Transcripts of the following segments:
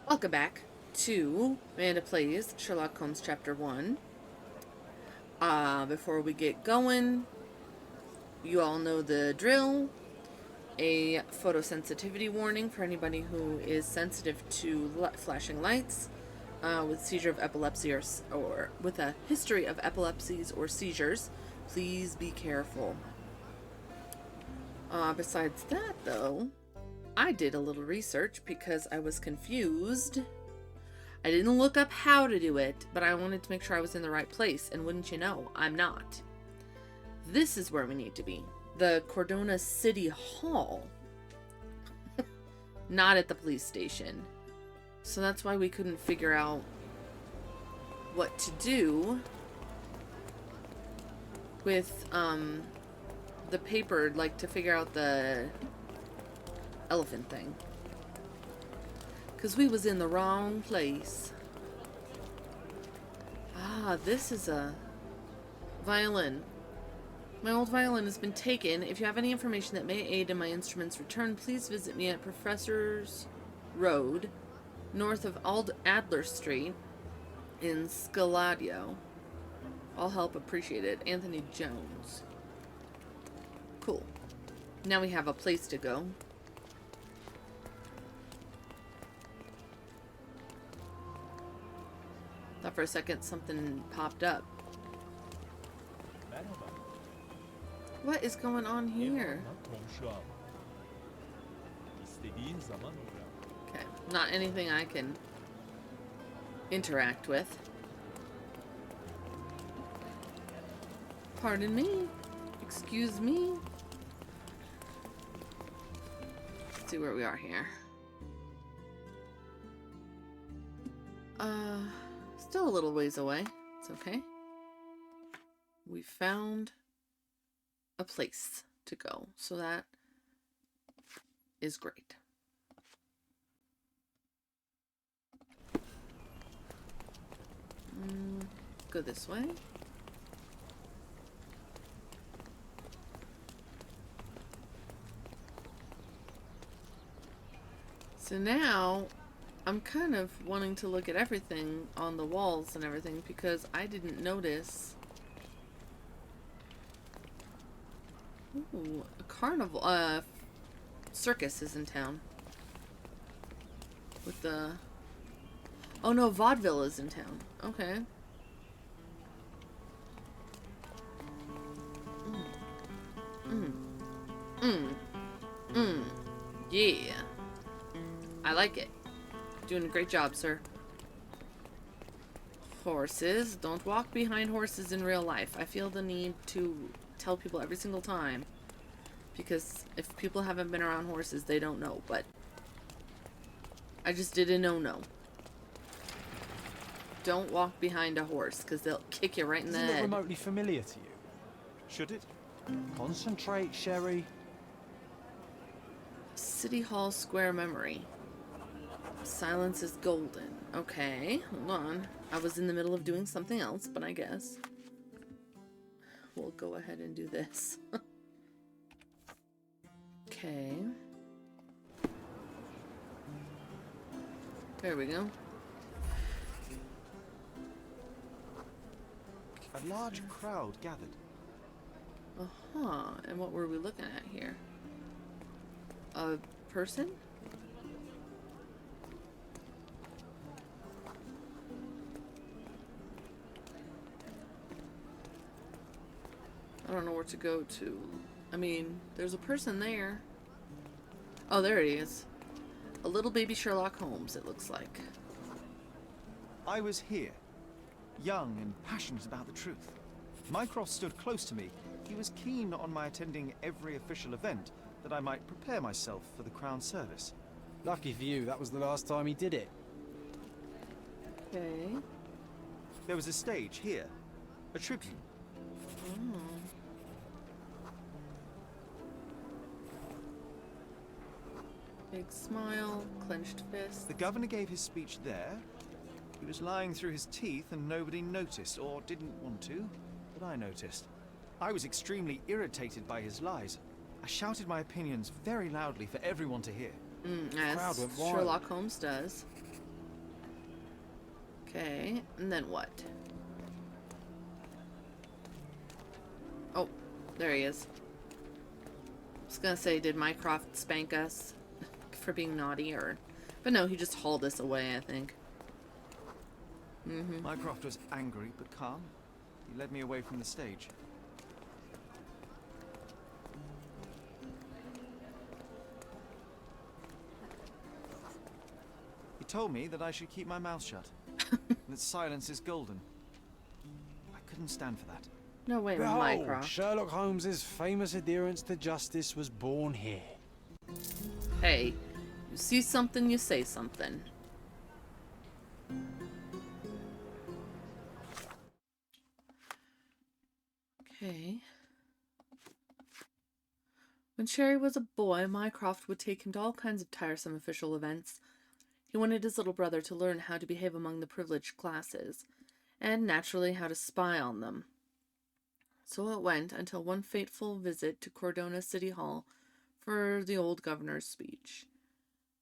Welcome back to Amanda Plays Sherlock Holmes Chapter 1. Before we get going, you all know the drill. A photosensitivity warning for anybody who is sensitive to flashing lights, with seizure of epilepsy or with a history of epilepsies or seizures. Please be careful. Besides that, though, I did a little research because I was confused. I didn't look up how to do it, but I wanted to make sure I was in the right place, and wouldn't you know, I'm not. This is where we need to be. The Cordona City Hall. Not at the police station. So that's why we couldn't figure out what to do with, the paper, like, to figure out the elephant thing. Because we was in the wrong place. Ah, this is a violin. My old violin has been taken. If you have any information that may aid in my instrument's return, please visit me at Professor's Road, north of Adler Street in Scaladio. All help appreciated. Anthony Jones. Cool. Now we have a place to go. Thought for a second something popped up. What is going on here? Okay, not anything I can interact with. Pardon me. Excuse me. Let's see where we are here. Still a little ways away. It's okay. We found a place to go, so that is great. Go this way. So now I'm kind of wanting to look at everything on the walls and everything because I didn't notice. Ooh, a carnival, circus is in town. With the... Oh no, vaudeville is in town. Okay. Yeah. I like it. Doing a great job, sir. Horses. Don't walk behind horses in real life. I feel the need to tell people every single time. Because if people haven't been around horses, they don't know. But I just did a no-no. Don't walk behind a horse, because they'll kick you right in the head. Isn't it remotely familiar to you? Should it? Concentrate, Sherry. City Hall Square Memory. Silence is golden. Okay, hold on. I was in the middle of doing something else, but I guess we'll go ahead and do this. Okay. There we go. A large crowd gathered. Uh-huh. And what were we looking at here? A person? I don't know where to go to. I mean, there's a person there. Oh, there he is. A little baby Sherlock Holmes, it looks like. I was here, young and passionate about the truth. Mycroft stood close to me. He was keen on my attending every official event, that I might prepare myself for the Crown service. Lucky for you, that was the last time he did it. Okay. There was a stage here, a tribune. Oh. Big smile, clenched fist. The governor gave his speech there. He was lying through his teeth and nobody noticed, or didn't want to, but I noticed. I was extremely irritated by his lies. I shouted my opinions very loudly for everyone to hear. As crowd went wild. Sherlock Holmes does. Okay, and then what? Oh, there he is. I was gonna say, did Mycroft spank us for being naughty, or... But no, he just hauled us away, I think. Mycroft was angry but calm. He led me away from the stage. He told me that I should keep my mouth shut. That silence is golden. I couldn't stand for that. No way, Behold, Mycroft. Sherlock Holmes's famous adherence to justice was born here. Hey, you see something, you say something. Okay. When Sherry was a boy, Mycroft would take him to all kinds of tiresome official events. He wanted his little brother to learn how to behave among the privileged classes, and naturally how to spy on them. So it went until one fateful visit to Cordona City Hall for the old governor's speech.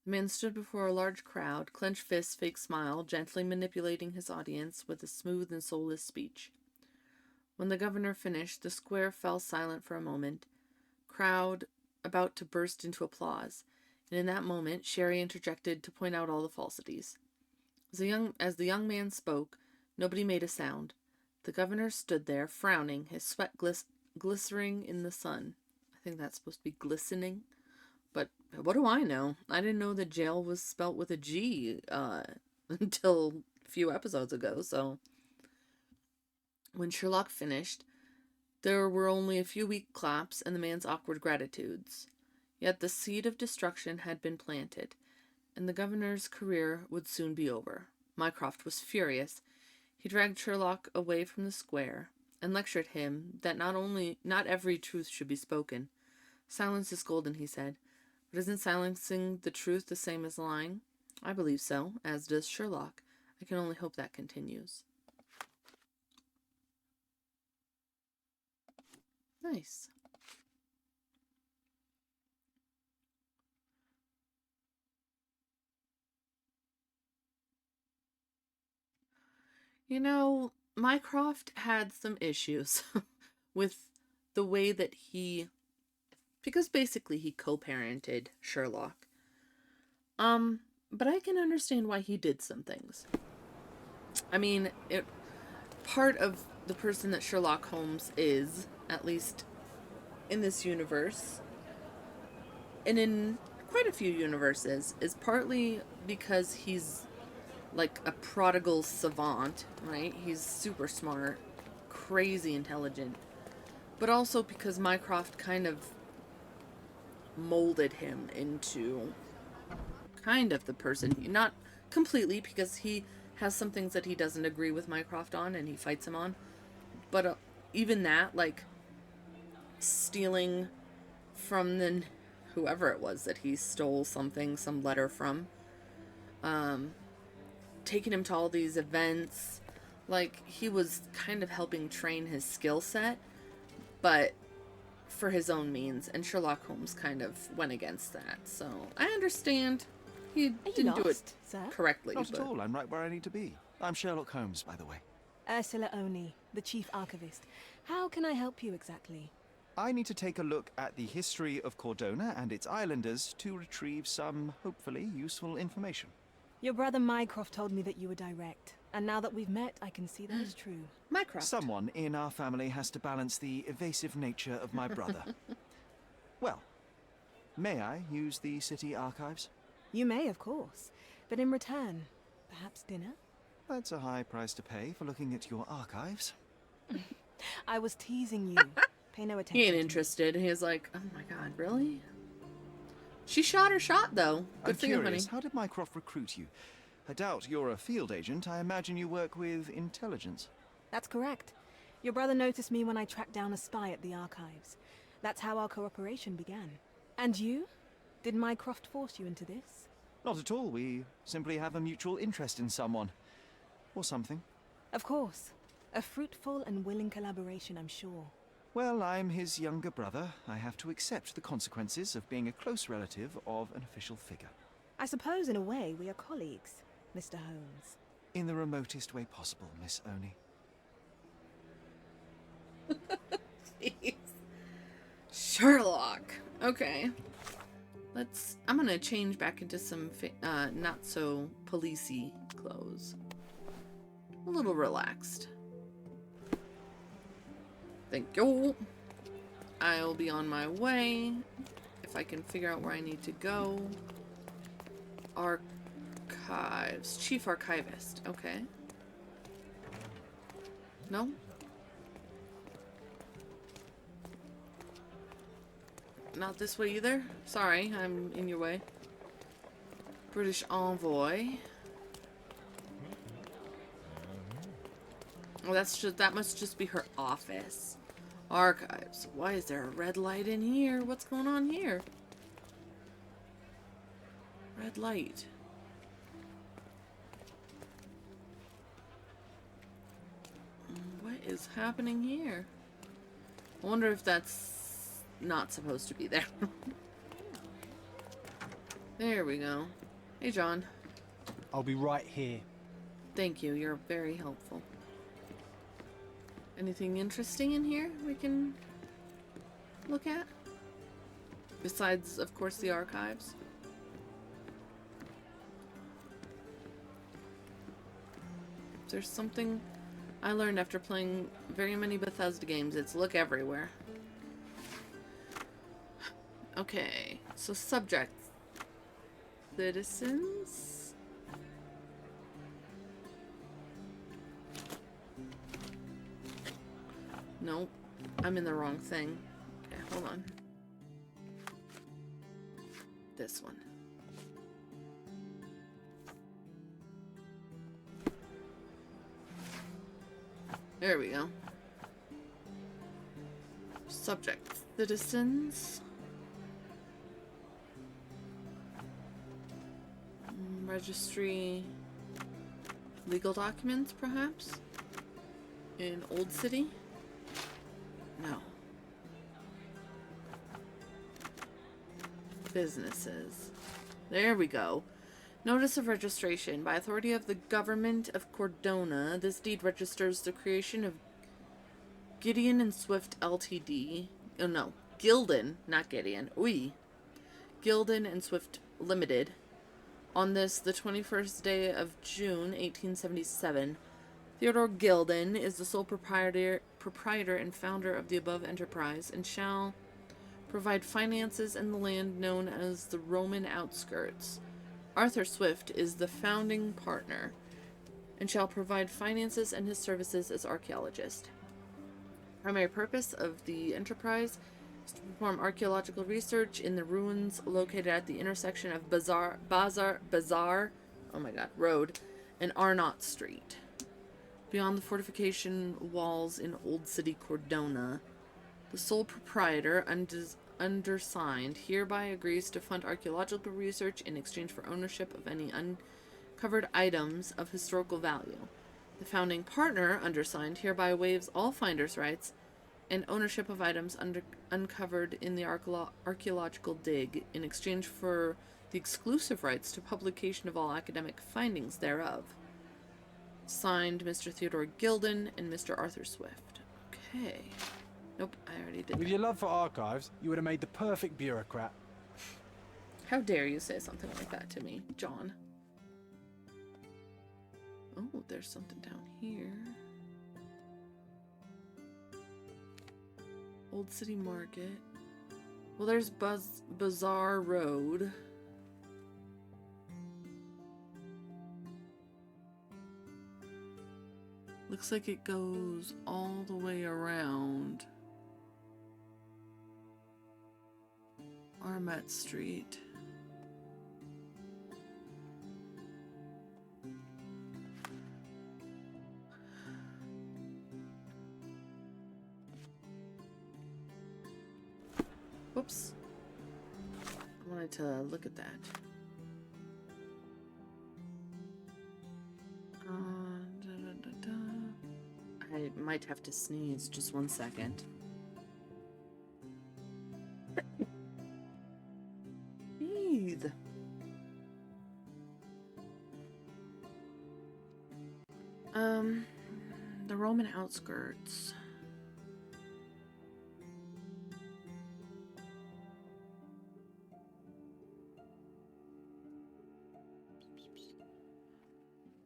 The man stood before a large crowd, clenched fist, fake smile, gently manipulating his audience with a smooth and soulless speech. When the governor finished, the square fell silent for a moment, crowd about to burst into applause, and in that moment Sherry interjected to point out all the falsities. As the young man spoke, nobody made a sound. The governor stood there, frowning, his sweat glistening in the sun. I think that's supposed to be glistening. But what do I know? I didn't know that jail was spelt with a G until a few episodes ago, so... When Sherlock finished, there were only a few weak claps and the man's awkward gratitudes. Yet the seed of destruction had been planted, and the governor's career would soon be over. Mycroft was furious. He dragged Sherlock away from the square and lectured him that not every truth should be spoken. Silence is golden, he said. But isn't silencing the truth the same as lying? I believe so, as does Sherlock. I can only hope that continues. Nice. You know, Mycroft had some issues with the way that because basically he co-parented Sherlock. But I can understand why he did some things. I mean, part of the person that Sherlock Holmes is, at least in this universe, and in quite a few universes, is partly because he's like a prodigal savant, right? He's super smart, crazy intelligent, but also because Mycroft kind of molded him into kind of the person, not completely, because he has some things that he doesn't agree with Mycroft on and he fights him on, but even that, like stealing from whoever it was that he stole some letter from, taking him to all these events, like he was kind of helping train his skill set, but for his own means, and Sherlock Holmes kind of went against that. So I understand he didn't do it sir? correctly. Not at all. I'm right where I need to be. I'm Sherlock Holmes, by the way. Ursula Oni, the chief archivist. How can I help you exactly? I need to take a look at the history of Cordona and its islanders to retrieve some, hopefully, useful information. Your brother Mycroft told me that you were direct, and now that we've met, I can see that is true. Mycroft. Someone in our family has to balance the evasive nature of my brother. Well, may I use the city archives? You may, of course, but in return, perhaps dinner? That's a high price to pay for looking at your archives. I was teasing you. Pay no attention. He ain't to me. interested. He's like, oh my god, really? She shot her shot, though. Good I'm for you, honey. curious, how did Mycroft recruit you? I doubt you're a field agent. I imagine you work with intelligence. That's correct. Your brother noticed me when I tracked down a spy at the archives. That's how our cooperation began. And you? Did Mycroft force you into this? Not at all. We simply have a mutual interest in someone. Or something. Of course. A fruitful and willing collaboration, I'm sure. Well, I'm his younger brother. I have to accept the consequences of being a close relative of an official figure. I suppose in a way we are colleagues, Mr. Holmes. In the remotest way possible, Miss Oni. Jeez. Sherlock. Okay. I'm gonna change back into some not so policey clothes. A little relaxed. Thank you. I'll be on my way. If I can figure out where I need to go. Archives. Chief Archivist. Okay. No? Not this way either? Sorry, I'm in your way. British Envoy. Oh, that must just be her office. Archives. Why is there a red light in here? What's going on here? Red light. What is happening here? I wonder if that's not supposed to be there. There we go. Hey, John. I'll be right here. Thank you. You're very helpful. Anything interesting in here we can look at? Besides, of course, the archives. There's something I learned after playing very many Bethesda games. It's look everywhere. Okay, so subjects. Citizens. Nope, I'm in the wrong thing. Okay, hold on. This one. There we go. Subject. Citizens. Registry. Legal documents, perhaps? In Old City? No. Businesses. There we go. Notice of registration. By authority of the government of Cordona, this deed registers the creation of Gideon and Swift Ltd. Oh no, Gilden, not Gideon. Gilden and Swift Limited. On this, the 21st day of June, 1877, Theodore Gilden is the sole proprietor and founder of the above enterprise, and shall provide finances in the land known as the Roman outskirts. Arthur Swift is the founding partner, and shall provide finances and his services as archaeologist. Primary purpose of the enterprise is to perform archaeological research in the ruins located at the intersection of Bazaar Road and Arnott Street, beyond the fortification walls in Old City, Cordona. The sole proprietor, undersigned, hereby agrees to fund archaeological research in exchange for ownership of any uncovered items of historical value. The founding partner, undersigned, hereby waives all finder's rights and ownership of items uncovered in the archaeological dig in exchange for the exclusive rights to publication of all academic findings thereof. Signed, Mr. Theodore Gilden and Mr. Arthur Swift. Okay. Nope, I already did With that. your love for archives, you would have made the perfect bureaucrat. How dare you say something like that to me, John? Oh, there's something down here. Old City Market. Well, there's Bazaar Road. Looks like it goes all the way around Arnott Street. Whoops. I wanted to look at that. I might have to sneeze. Just one second. Breathe. The Roman outskirts.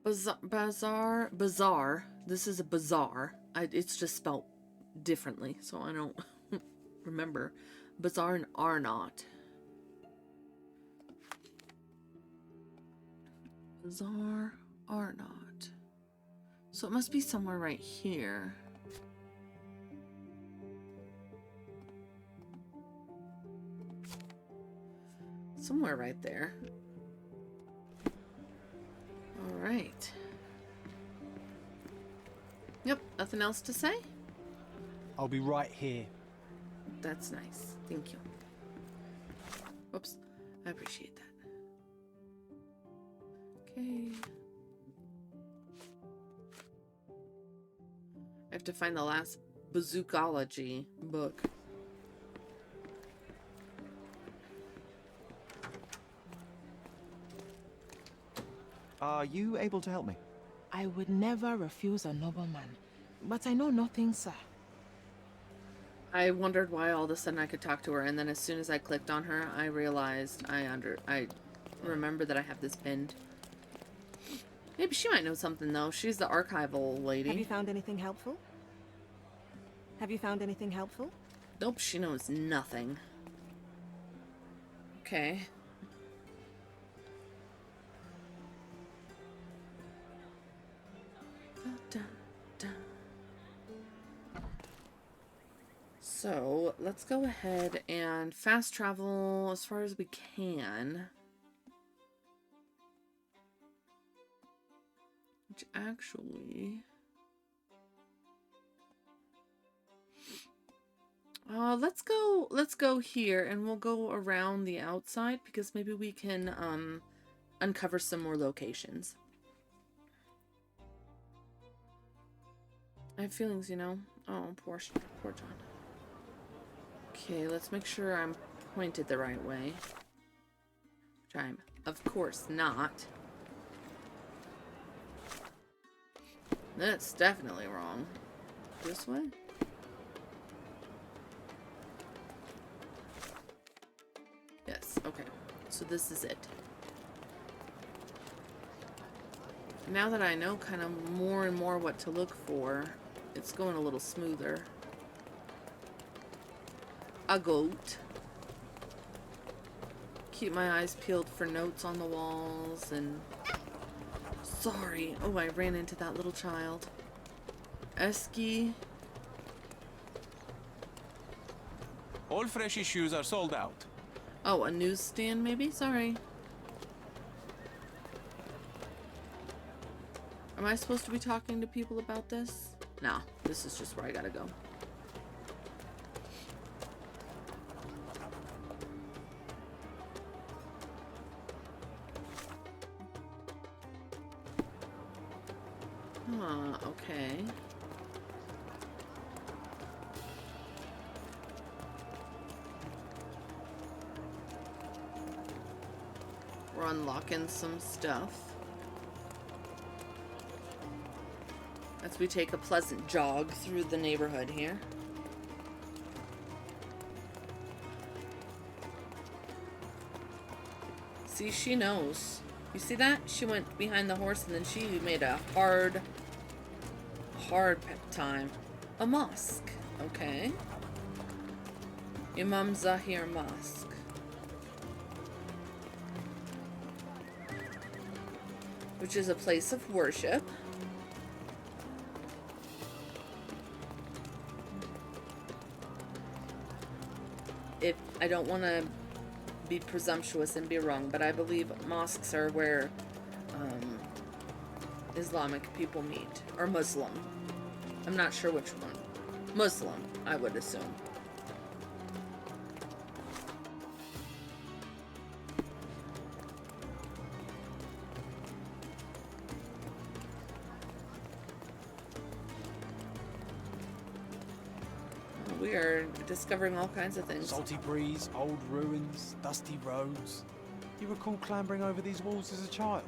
Bazaar. This is a bazaar. It's just spelled differently, so I don't remember. Bazaar and Arnott. Bazaar, Arnott. So it must be somewhere right here. Somewhere right there. Alright. Yep, nothing else to say? I'll be right here. That's nice. Thank you. Whoops. I appreciate that. Okay. I have to find the last Bazoochology book. Are you able to help me? I would never refuse a nobleman, but I know nothing, sir. I wondered why all of a sudden I could talk to her, and then as soon as I clicked on her, I realized I remember that I have this pinned. Maybe she might know something though. She's the archival lady. Have you found anything helpful? Have you found anything helpful? Nope, she knows nothing. Okay. So, let's go ahead and fast travel as far as we can. Which actually... let's go here and we'll go around the outside because maybe we can uncover some more locations. I have feelings, you know. Oh, poor John. Okay, let's make sure I'm pointed the right way. Which I'm, of course, not. That's definitely wrong. This way? Yes, okay. So this is it. Now that I know kind of more and more what to look for, it's going a little smoother. A goat. Keep my eyes peeled for notes on the walls and... Sorry. Oh, I ran into that little child. Esky. All fresh issues are sold out. Oh, a newsstand maybe? Sorry. Am I supposed to be talking to people about this? Nah, this is just where I gotta go. Okay. We're unlocking some stuff. As we take a pleasant jog through the neighborhood here. See, she knows. You see that? She went behind the horse and then she made a hard time. A mosque. Okay. Imam Zahir Mosque. Which is a place of worship. If I don't want to be presumptuous and be wrong, but I believe mosques are where Islamic people meet, or Muslim. I'm not sure which one. Muslim, I would assume. We are discovering all kinds of things. Salty breeze, old ruins, dusty roads. You recall clambering over these walls as a child?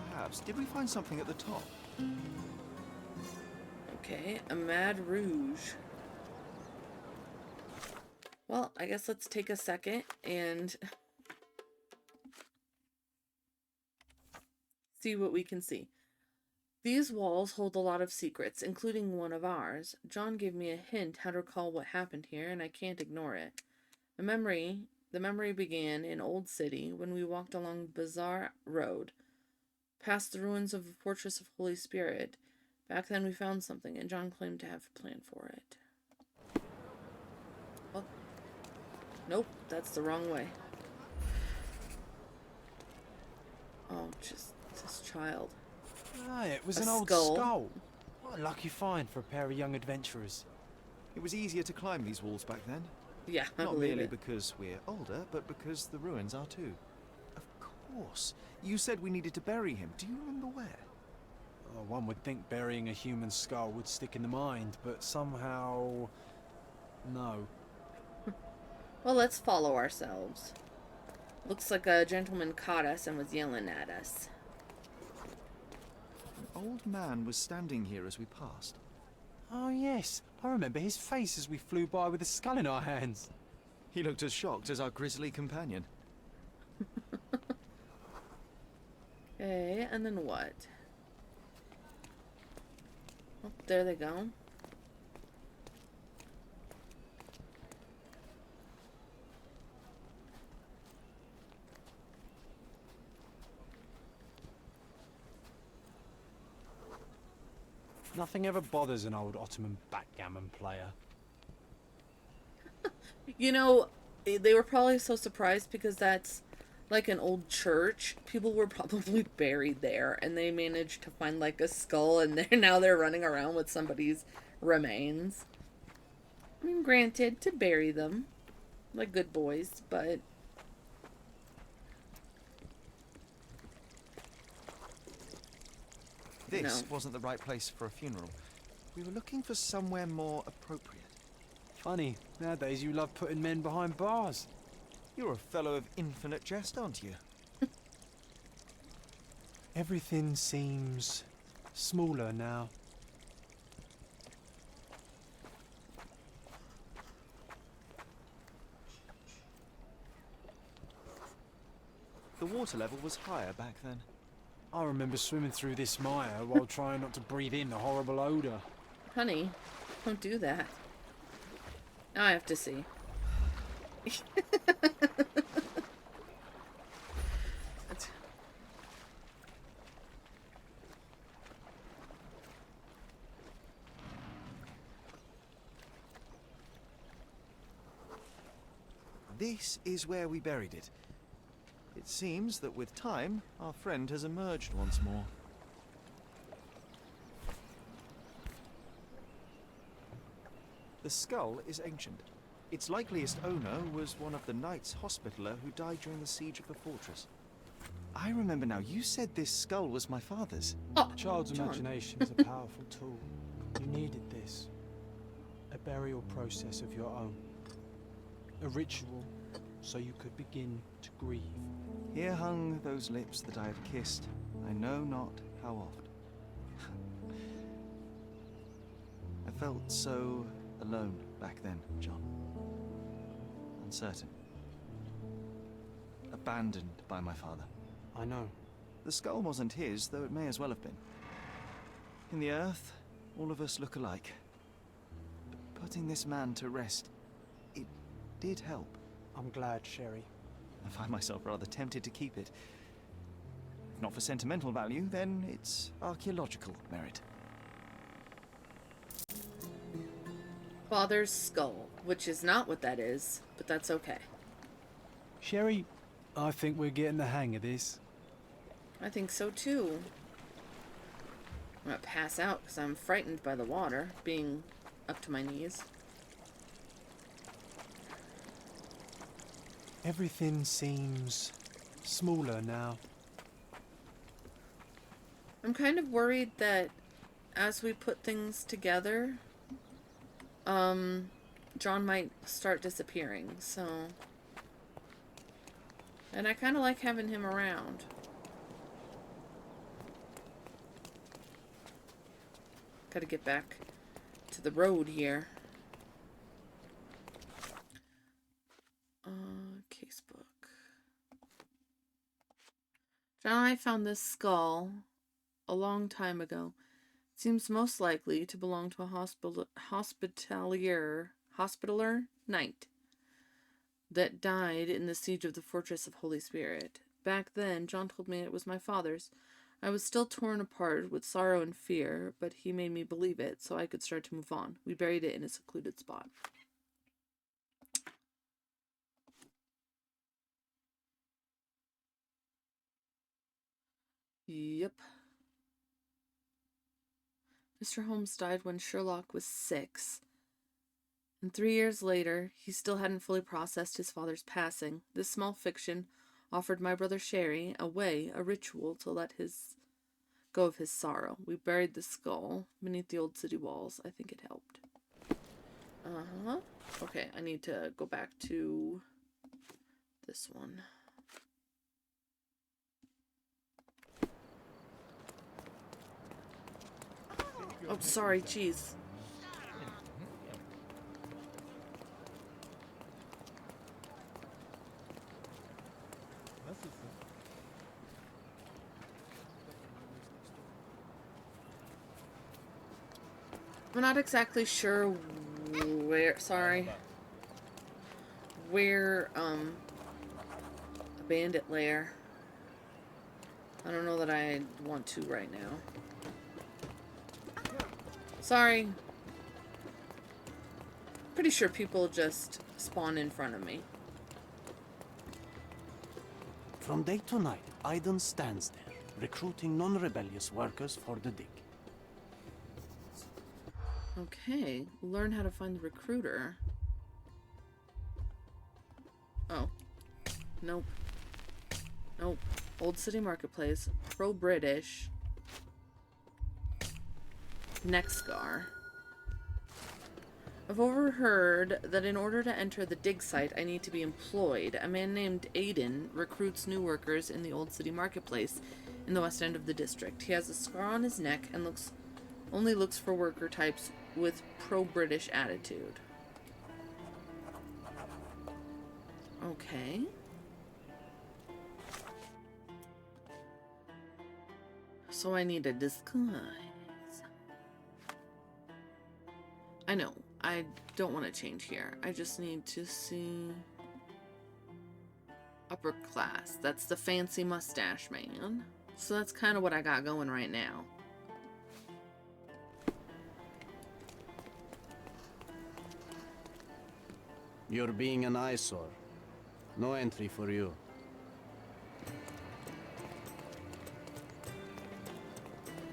Perhaps. Did we find something at the top? Okay, a Mad Rouge. Well, I guess let's take a second and see what we can see. These walls hold a lot of secrets, including one of ours. John gave me a hint how to recall what happened here, and I can't ignore it. The memory began in Old City when we walked along Bazaar Road, past the ruins of the Fortress of Holy Spirit. Back then we found something, and John claimed to have a plan for it. Oh. Nope, that's the wrong way. Oh, just this child. Ah, it was A an old skull. skull. What a lucky find for a pair of young adventurers. It was easier to climb these walls back then. Yeah, I Not believe merely it. because we're older, but because the ruins are too. Of course. You said we needed to bury him. Do you remember where? Oh, one would think burying a human skull would stick in the mind, but somehow... no. Well, let's follow ourselves. Looks like a gentleman caught us and was yelling at us. An old man was standing here as we passed. Oh yes, I remember his face as we flew by with a skull in our hands. He looked as shocked as our grisly companion. Okay, and then what? Oh, there they go. Nothing ever bothers an old Ottoman backgammon player. You know, they were probably so surprised because that's like an old church. People were probably buried there, and they managed to find like a skull, and now they're running around with somebody's remains. I mean, granted, to bury them like good boys, but This No. wasn't the right place for a funeral. We were looking for somewhere more appropriate. Funny, nowadays you love putting men behind bars. You're a fellow of infinite jest, aren't you? Everything seems smaller now. The water level was higher back then. I remember swimming through this mire while trying not to breathe in the horrible odour. honey, don't do that. Now I have to see. This is where we buried it. It seems that with time, our friend has emerged once more. The skull is ancient. Its likeliest owner was one of the Knights Hospitaller who died during the siege of the fortress. I remember now, you said this skull was my father's. Oh, A child's John. imagination is a powerful tool. You needed this. A burial process of your own. A ritual so you could begin to grieve. Here hung those lips that I have kissed, I know not how oft. I felt so alone back then, John. Uncertain. Abandoned by my father. I know. The skull wasn't his, though it may as well have been. In the earth, all of us look alike. But putting this man to rest, it did help. I'm glad, Sherry. I find myself rather tempted to keep it. If not for sentimental value, then it's archaeological merit. Father's skull, which is not what that is, but that's okay. Sherry, I think we're getting the hang of this. I think so too. I'm gonna pass out because I'm frightened by the water being up to my knees. Everything seems smaller now. I'm kind of worried that as we put things together, John might start disappearing, so... And I kind of like having him around. Gotta get back to the road here. Casebook. John and I found this skull a long time ago. It seems most likely to belong to a hospitaller knight that died in the siege of the Fortress of Holy Spirit. Back then, John told me it was my father's. I was still torn apart with sorrow and fear, but he made me believe it so I could start to move on. We buried it in a secluded spot. Yep. Mr. Holmes died when Sherlock was 6. And 3 years later, he still hadn't fully processed his father's passing. This small fiction offered my brother Sherry a ritual to let go of his sorrow. We buried the skull beneath the old city walls. I think it helped. Okay, I need to go back to this one. Oh, sorry, jeez. I'm not exactly sure where, a bandit lair. I don't know that I want to right now. Sorry. Pretty sure people just spawn in front of me. From day to night, Aiden stands there, recruiting non-rebellious workers for the dig. Okay, learn how to find the recruiter. Oh. Nope. Nope. Old City Marketplace. Pro-British. Nexgar. I've overheard that in order to enter the dig site, I need to be employed. A man named Aiden recruits new workers in the Old City Marketplace in the west end of the district. He has a scar on his neck and only looks for worker types with pro-British attitude. Okay. So I need a disguise. I know. I don't want to change here. I just need to see... Upper class. That's the fancy mustache man. So that's kind of what I got going right now. You're being an eyesore. No entry for you.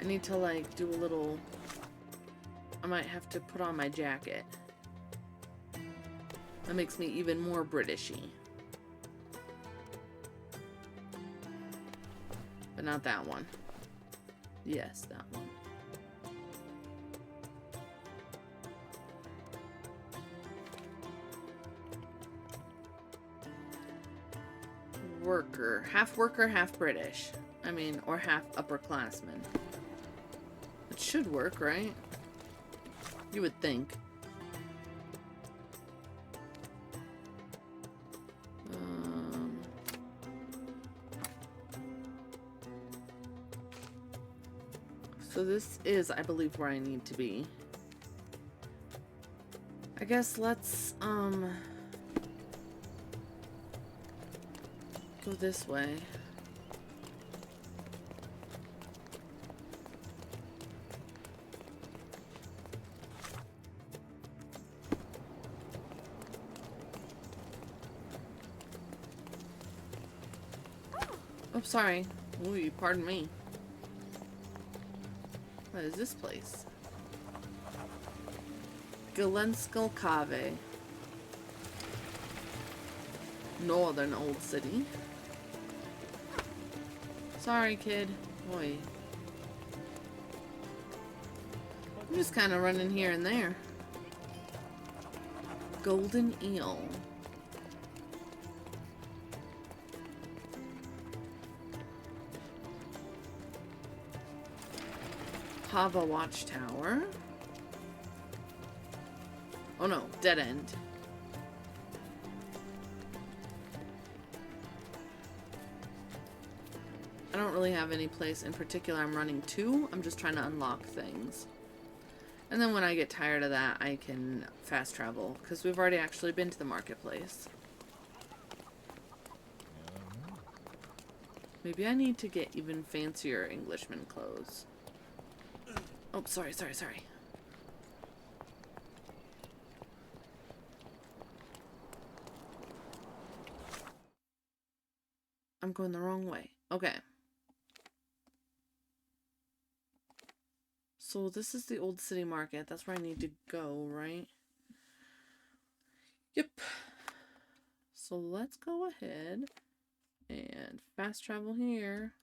I need to, like, do a little... I might have to put on my jacket. That makes me even more Britishy. But not that one. Yes, that one. Worker, half British. I mean, or half upperclassman. It should work, right? You would think. So this is, I believe, where I need to be. I guess let's, go this way. Oh, sorry. Ooh, pardon me. What is this place? Gilden Cave. Northern Old City. Sorry, kid. Boy. I'm just kind of running here and there. Golden Eel. Hava Watchtower. Oh no, dead end. I don't really have any place in particular I'm running to. I'm just trying to unlock things. And then when I get tired of that, I can fast travel, because we've already actually been to the marketplace. Maybe I need to get even fancier Englishman clothes. Oh, sorry. I'm going the wrong way. Okay. So this is the old city market. That's where I need to go, right? Yep. So let's go ahead and fast travel here.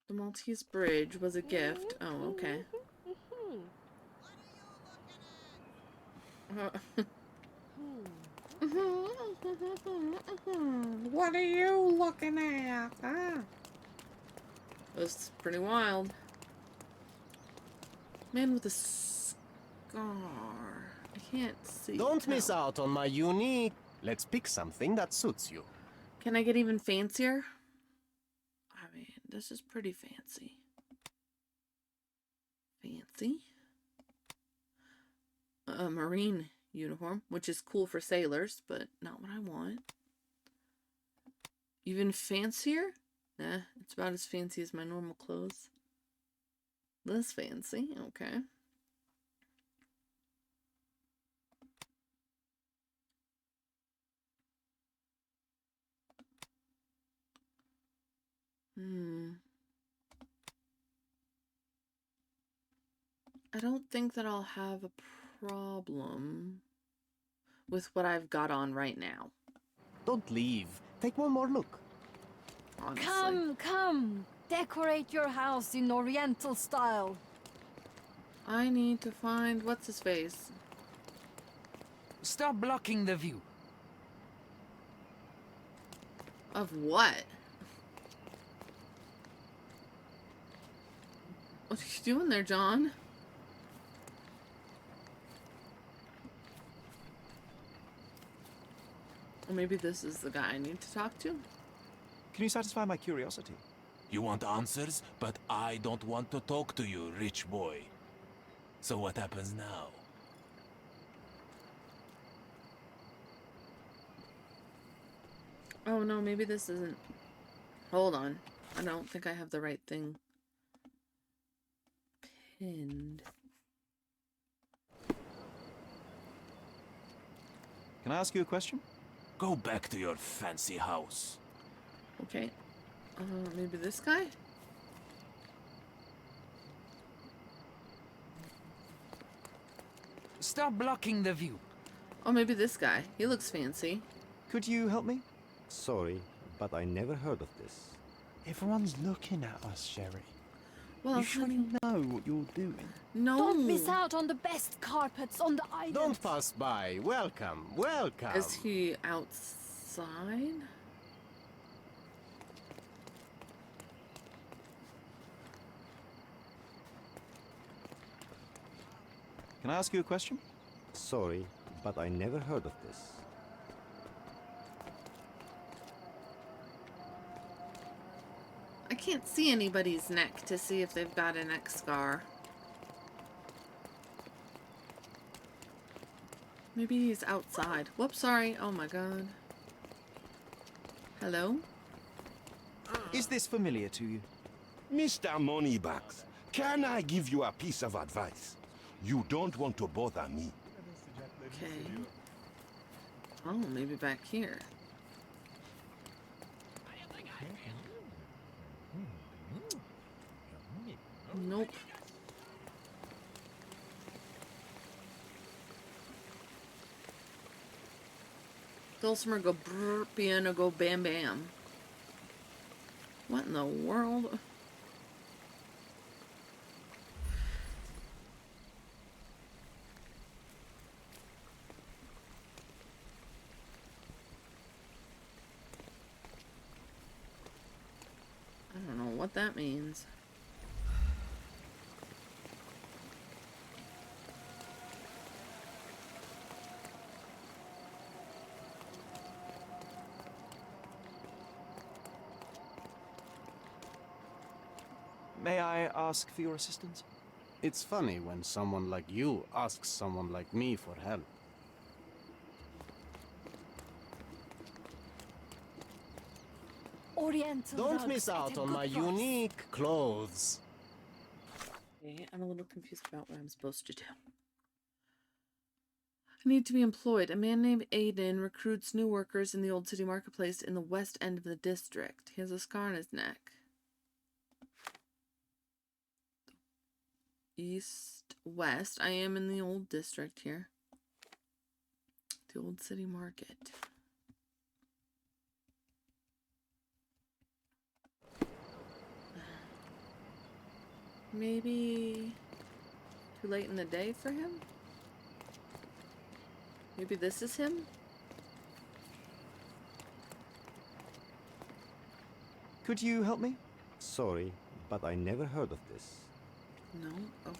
The Maltese Bridge was a gift. Oh, okay. What are you looking at? Ah. It was pretty wild. Man with a scar. I can't see. Don't miss out on my unique... Let's pick something that suits you. Can I get even fancier? I mean, this is pretty fancy. Fancy? A marine uniform, which is cool for sailors, but not what I want. Even fancier? Nah, it's about as fancy as my normal clothes. Less fancy, okay. I don't think that I'll have a problem with what I've got on right now. Don't leave. Take one more look. Honestly. Come. Decorate your house in Oriental style. I need to find what's his face. Stop blocking the view. Of what? What are you doing there, John? Or maybe this is the guy I need to talk to? Can you satisfy my curiosity? You want answers, but I don't want to talk to you, rich boy. So what happens now? Oh no, maybe this isn't... Hold on. I don't think I have the right thing pinned. Can I ask you a question? Go back to your fancy house. Okay. Maybe this guy? Stop blocking the view. Oh, maybe this guy. He looks fancy. Could you help me? Sorry, but I never heard of this. Everyone's looking at us, Sherry. Well, You should know what you're doing. no. Don't miss out on the best carpets on the island. Don't pass by. Welcome. Is he outside? Can I ask you a question? Sorry, but I never heard of this. I can't see anybody's neck to see if they've got a neck scar. Maybe he's outside. Whoops, sorry. Oh my god. Hello? Is this familiar to you? Mr. Moneybags, can I give you a piece of advice? You don't want to bother me. Okay. Oh, maybe back here. Nope. Dulcimer go brr, piano go bam bam. What in the world? I don't know what that means. May I ask for your assistance? It's funny when someone like you asks someone like me for help. Oriental Don't rugs miss at out a on good my price. unique clothes. Okay, I'm a little confused about what I'm supposed to do. I need to be employed. A man named Aiden recruits new workers in the old city marketplace in the west end of the district. He has a scar on his neck. East, west. I am in the old district here. The old city market. Maybe too late in the day for him? Maybe this is him? Could you help me? Sorry, but I never heard of this. No? Okay.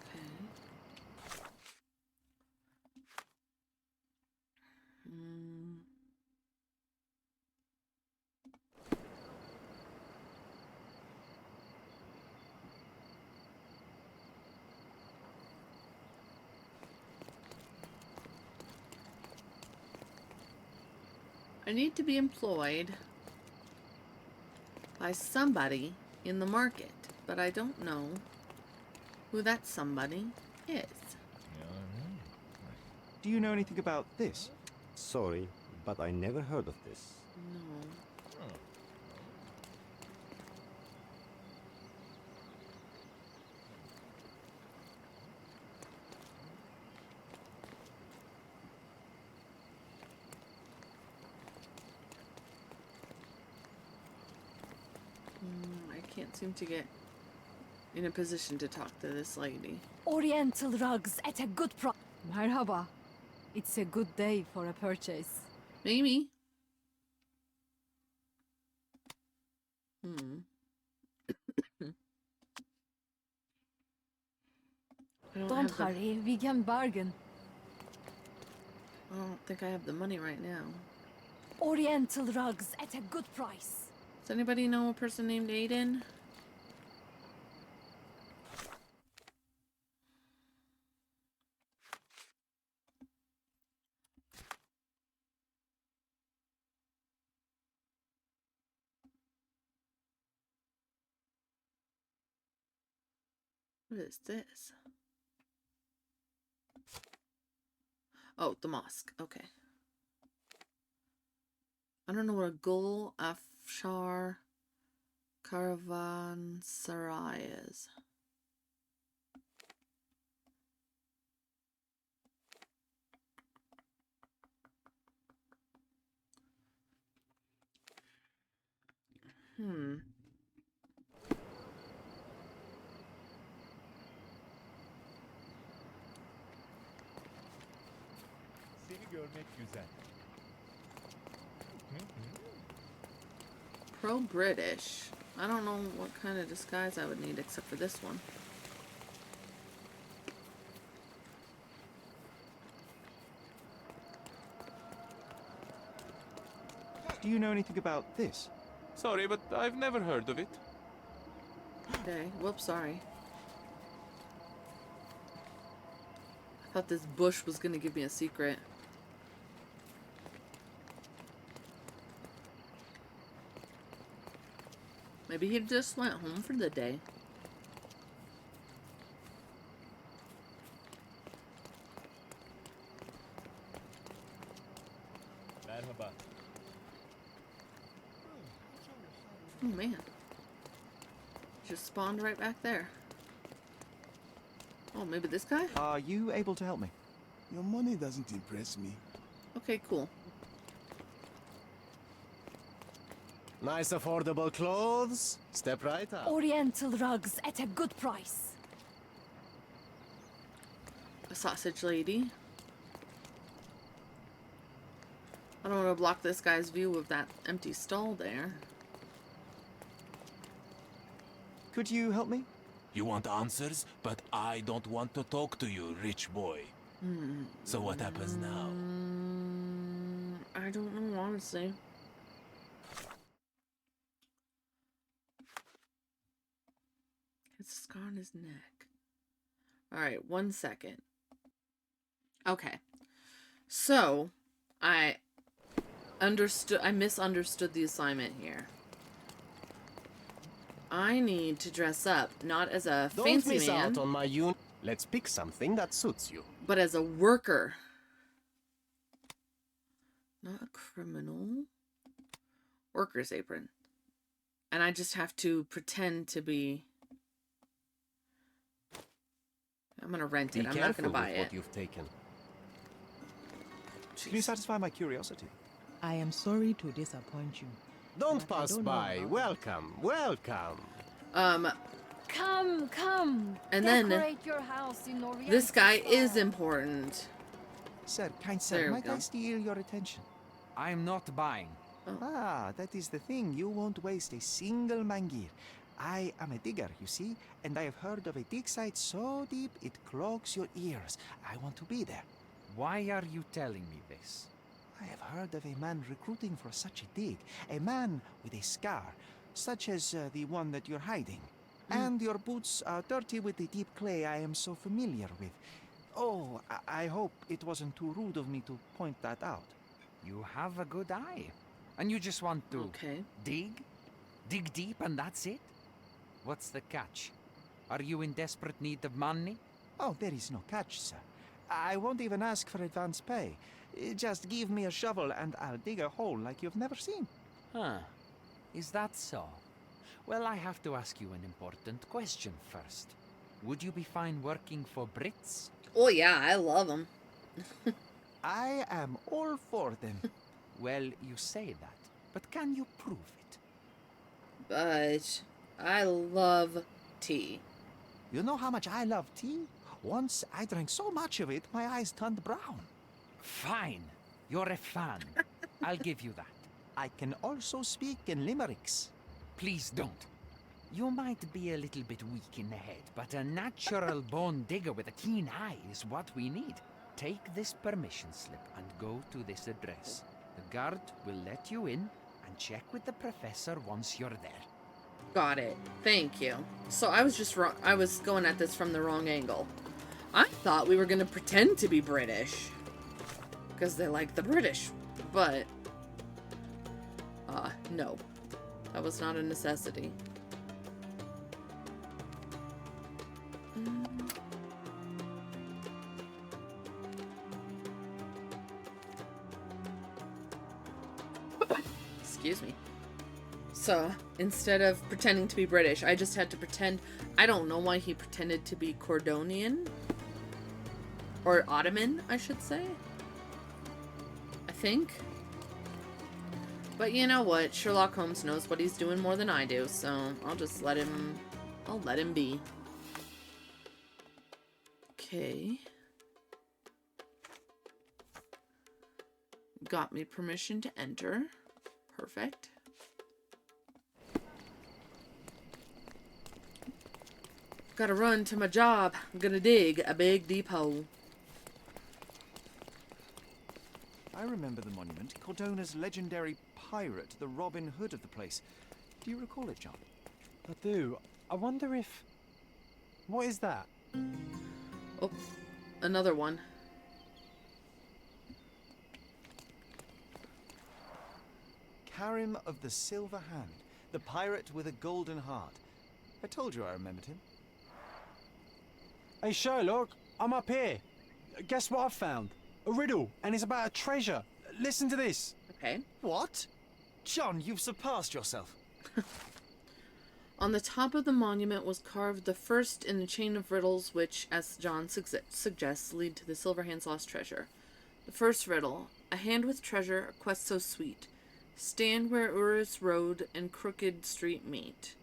I need to be employed by somebody in the market, but I don't know who that somebody is. Do you know anything about this? Sorry, but I never heard of this. No. I can't seem to get in a position to talk to this lady. Oriental rugs at a good price. Merhaba. It's a good day for a purchase. Maybe. Don't hurry, we can bargain. I don't think I have the money right now. Oriental rugs at a good price. Does anybody know a person named Aiden? What is this? Oh, the mosque. Okay. I don't know what a Gul Afshar Caravanserai is. Seni görmek güzel. Pro-British. I don't know what kind of disguise I would need except for this one. Do you know anything about this? Sorry, but I've never heard of it. Okay, whoops, sorry. I thought this bush was gonna give me a secret. Maybe he just went home for the day. Merhaba. Oh man. Just spawned right back there. Oh, maybe this guy? Are you able to help me? Your money doesn't impress me. Okay, cool. Nice affordable clothes. Step right up. Oriental rugs at a good price. A sausage lady. I don't want to block this guy's view of that empty stall there. Could you help me? You want answers, but I don't want to talk to you, rich boy. So what happens now? I don't know, honestly. It's a scar on his neck. Alright, 1 second. Okay. So, I misunderstood the assignment here. I need to dress up, not as a fancy miss man, out on my unit. Let's pick something that suits you. but as a worker. Not a criminal. Worker's apron. And I just have to pretend to be... I'm gonna rent it. I'm not gonna buy it. What you've taken. Can you satisfy my curiosity? I am sorry to disappoint you. Don't but I pass don't know by. how- Welcome, welcome. Come. And then Decorate your house in Oriental this guy style. is important. Sir, kind There sir, we might go. I steal your attention? I'm not buying. Ah, that is the thing. You won't waste a single mangir. I am a digger, you see, and I have heard of a dig site so deep it clogs your ears. I want to be there. Why are you telling me this? I have heard of a man recruiting for such a dig. A man with a scar, such as the one that you're hiding. And your boots are dirty with the deep clay I am so familiar with. Oh, I hope it wasn't too rude of me to point that out. You have a good eye. And you just want to dig? Dig deep and that's it? What's the catch? Are you in desperate need of money? Oh, there is no catch, sir. I won't even ask for advance pay. Just give me a shovel and I'll dig a hole like you've never seen. Huh. Is that so? Well, I have to ask you an important question first. Would you be fine working for Brits? Oh yeah, I love him. I am all for them. Well, you say that, but can you prove it? But I love tea. You know how much I love tea? Once I drank so much of it, my eyes turned brown. Fine. You're a fan. I'll give you that. I can also speak in limericks. Please don't. You might be a little bit weak in the head, but a natural born digger with a keen eye is what we need. Take this permission slip and go to this address. The guard will let you in and check with the professor once you're there. Got it. Thank you. So I was just wrong. I was going at this from the wrong angle. I thought we were going to pretend to be British. Because they like the British. But, no. That was not a necessity. Excuse me. So, instead of pretending to be British, I just had to pretend... I don't know why he pretended to be Cordonian. Or Ottoman, I should say. I think. But you know what? Sherlock Holmes knows what he's doing more than I do, so I'll just let him... I'll let him be. Okay. Got me permission to enter. Perfect. Gotta run to my job. I'm gonna dig a big deep hole. I remember the monument. Cordona's legendary pirate, the Robin Hood of the place. Do you recall it, John? I do. I wonder if... What is that? Oh, another one. Karim of the Silver Hand, the pirate with a golden heart. I told you I remembered him. Hey Sherlock, I'm up here. Guess what I found? A riddle, and it's about a treasure. Listen to this. Okay. What? John, you've surpassed yourself. On the top of the monument was carved the first in a chain of riddles which, as John suggests, lead to the Silverhand's lost treasure. The first riddle: a hand with treasure, a quest so sweet. Stand where Urus Road and Crooked Street meet.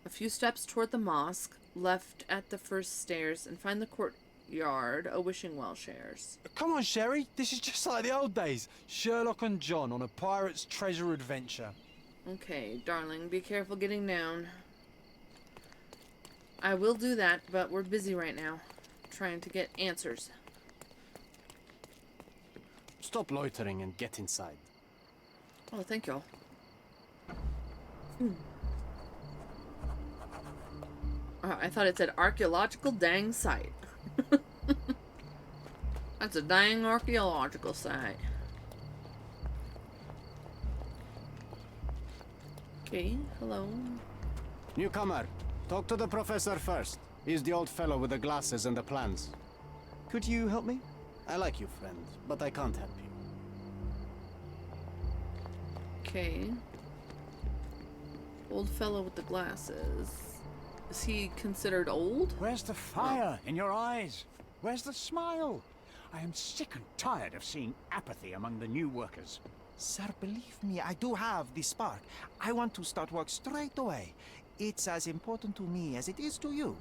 A few steps toward the mosque, left at the first stairs, and find the courtyard a wishing well shares. Come on, Sherry. This is just like the old days. Sherlock and John on a pirate's treasure adventure. Okay, darling, be careful getting down. I will do that, but we're busy right now, trying to get answers. Stop loitering and get inside. Oh, thank you. I thought it said archaeological dang site. That's a dang archaeological site. Okay, hello. Newcomer, talk to the professor first. He's the old fellow with the glasses and the plans. Could you help me? I like you, friend, but I can't help you. Okay. Old fellow with the glasses. Is he considered old? Where's the fire in your eyes? Where's the smile? I am sick and tired of seeing apathy among the new workers. Sir, believe me, I do have the spark. I want to start work straight away. It's as important to me as it is to you.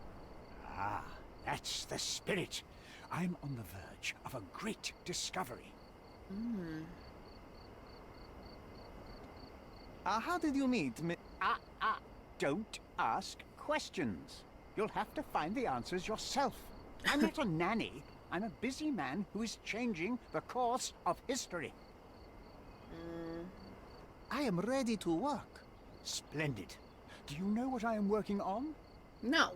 Ah, that's the spirit. I'm on the verge of a great discovery. How did you meet me? Don't ask questions. You'll have to find the answers yourself. I'm not a nanny. I'm a busy man who is changing the course of history. I am ready to work. Splendid. Do you know what I am working on? No.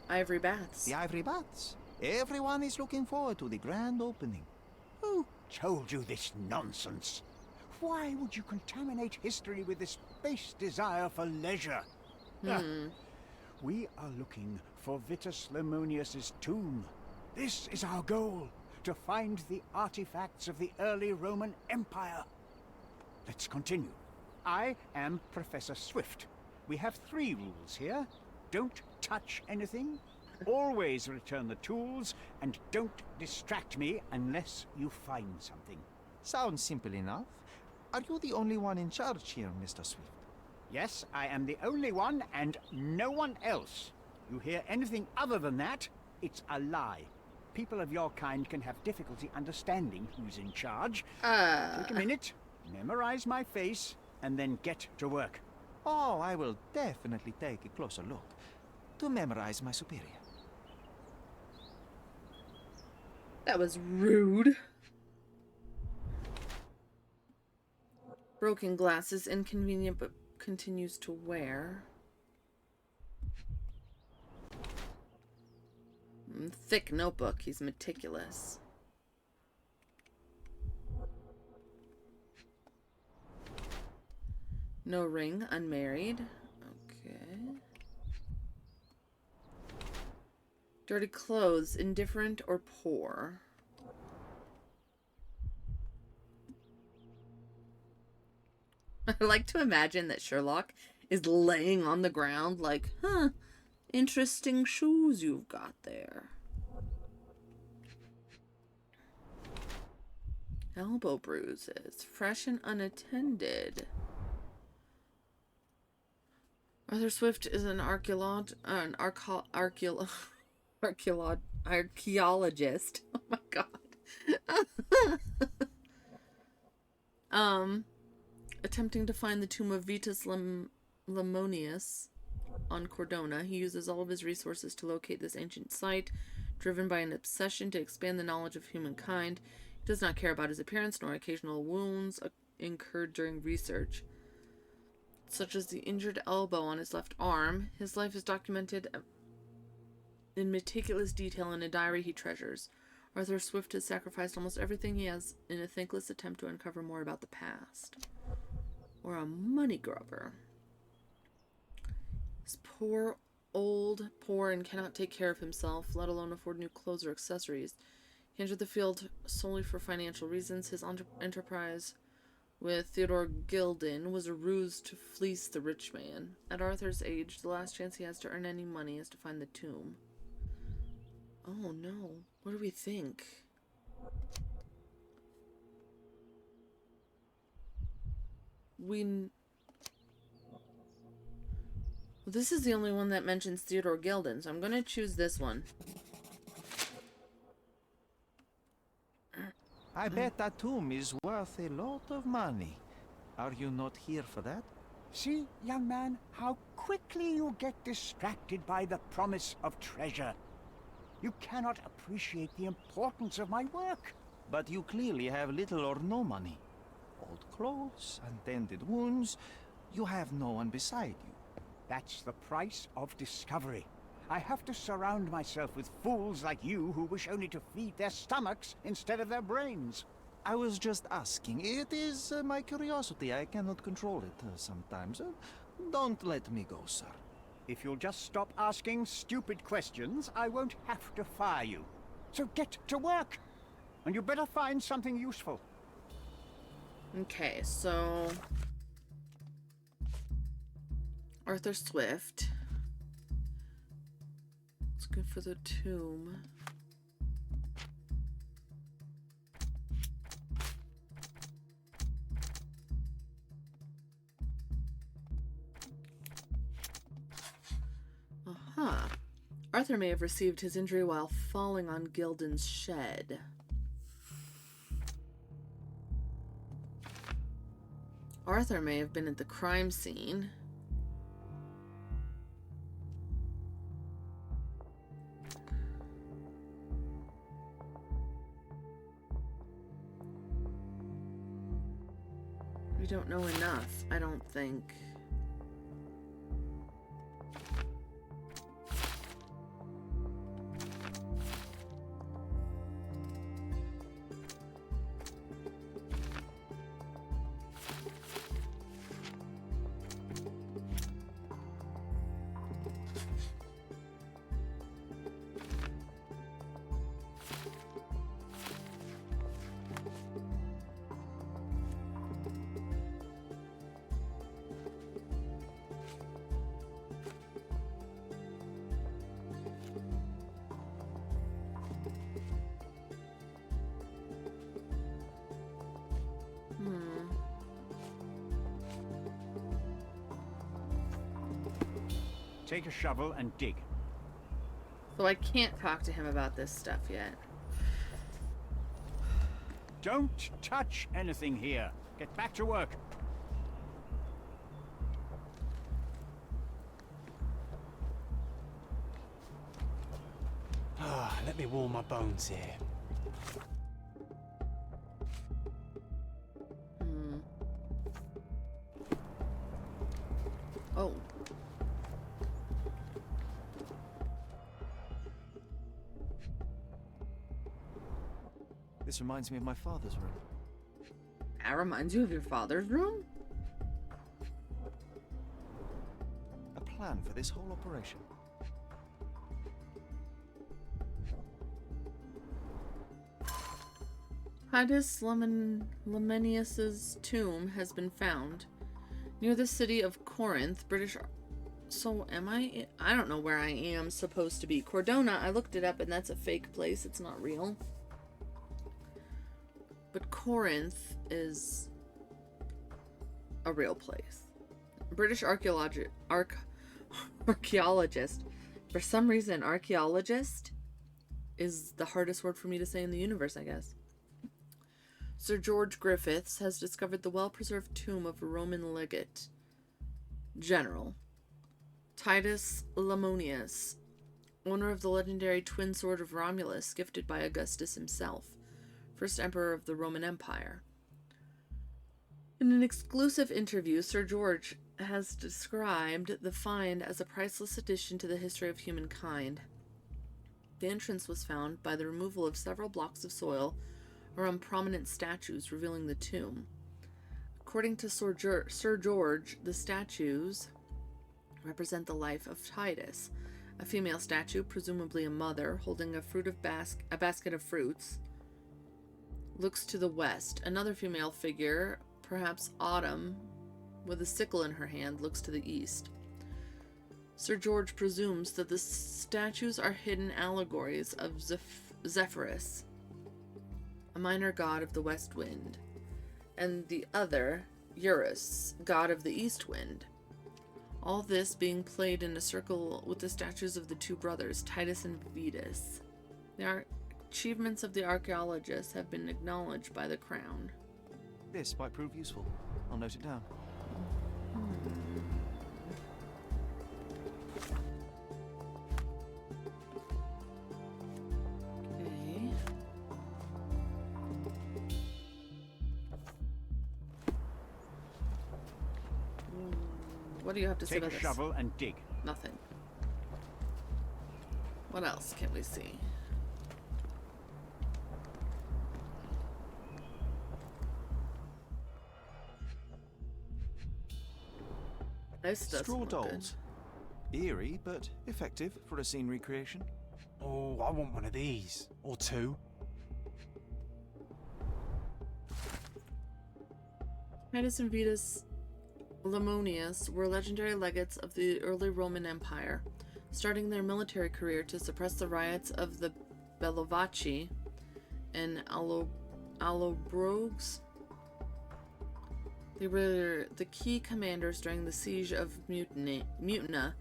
Ivory bats. The ivory bats. Everyone is looking forward to the grand opening. Who told you this nonsense? Why would you contaminate history with this base desire for leisure? We are looking for Vitus Lemonius's tomb. This is our goal, to find the artifacts of the early Roman Empire. Let's continue. I am Professor Swift. We have 3 rules here. Don't touch anything, always return the tools, and don't distract me unless you find something. Sounds simple enough. Are you the only one in charge here, Mr. Swift? Yes, I am the only one and no one else. You hear anything other than that, it's a lie. People of your kind can have difficulty understanding who's in charge. Take a minute, memorize my face, and then get to work. Oh, I will definitely take a closer look to memorize my superior. That was rude. Broken glasses, inconvenient but continues to wear. Thick notebook, he's meticulous. No ring, unmarried. Okay. Dirty clothes, indifferent or poor. I like to imagine that Sherlock is laying on the ground like, interesting shoes you've got there. Elbow bruises, fresh and unattended. Arthur Swift is an archaeologist. Oh my god. Attempting to find the tomb of Vitus Lemonius on Cordona. He uses all of his resources to locate this ancient site, driven by an obsession to expand the knowledge of humankind. He does not care about his appearance nor occasional wounds incurred during research, such as the injured elbow on his left arm. His life is documented in meticulous detail in a diary he treasures. Arthur Swift has sacrificed almost everything he has in a thankless attempt to uncover more about the past. Or a money grubber. He's poor, and cannot take care of himself, let alone afford new clothes or accessories. He entered the field solely for financial reasons. His enterprise with Theodore Gilden was a ruse to fleece the rich man. At Arthur's age, the last chance he has to earn any money is to find the tomb. Oh no, what do we think? This is the only one that mentions Theodore Gilden, so I'm going to choose this one. I bet that tomb is worth a lot of money. Are you not here for that? See, young man, how quickly you get distracted by the promise of treasure. You cannot appreciate the importance of my work. But you clearly have little or no money. Old clothes, untended wounds. You have no one beside you. That's the price of discovery. I have to surround myself with fools like you who wish only to feed their stomachs instead of their brains. I was just asking. It is my curiosity. I cannot control it sometimes. Don't let me go, sir. If you'll just stop asking stupid questions, I won't have to fire you. So get to work! And you better find something useful. Okay, so... Arthur Swift. It's good for the tomb. Aha. Arthur may have received his injury while falling on Gilden's shed. Arthur may have been at the crime scene. We don't know enough, I don't think. Take a shovel and dig. So I can't talk to him about this stuff yet. Don't touch anything here. Get back to work. Let me warm my bones here. Oh. This reminds me of my father's room. That reminds you of your father's room? A plan for this whole operation. Titus Lamenius's tomb has been found near the city of Corinth, British. So am I don't know where I am supposed to be. Cordona, I looked it up and that's a fake place. It's not real. But Corinth is a real place. British archaeologist. For some reason, archaeologist is the hardest word for me to say in the universe, I guess. Sir George Griffiths has discovered the well-preserved tomb of a Roman legate general, Titus Lamonius, owner of the legendary twin sword of Romulus, gifted by Augustus himself, first emperor of the Roman Empire. In an exclusive interview, Sir George has described the find as a priceless addition to the history of humankind. The entrance was found by the removal of several blocks of soil around prominent statues revealing the tomb. According to Sir George, the statues represent the life of Titus. A female statue, presumably a mother, holding a basket of fruits, looks to the west. Another female figure, perhaps Autumn, with a sickle in her hand, looks to the east. Sir George presumes that the statues are hidden allegories of Zephyrus, a minor god of the west wind, and the other, Eurus, god of the east wind. All this being played in a circle with the statues of the two brothers, Titus and Vetus. The achievements of the archaeologists have been acknowledged by the crown. This might prove useful. I'll note it down. What do you have to say Take about a this? shovel and dig. Nothing. What else can we see? This doesn't Straw look good. dolls. Eerie, but effective for a scene recreation. Oh, I want one of these. Or two. Titus and Vetus Lemonius were legendary legates of the early Roman Empire, starting their military career to suppress the riots of the Bellovaci and Allobroges. They were the key commanders during the siege of Mutina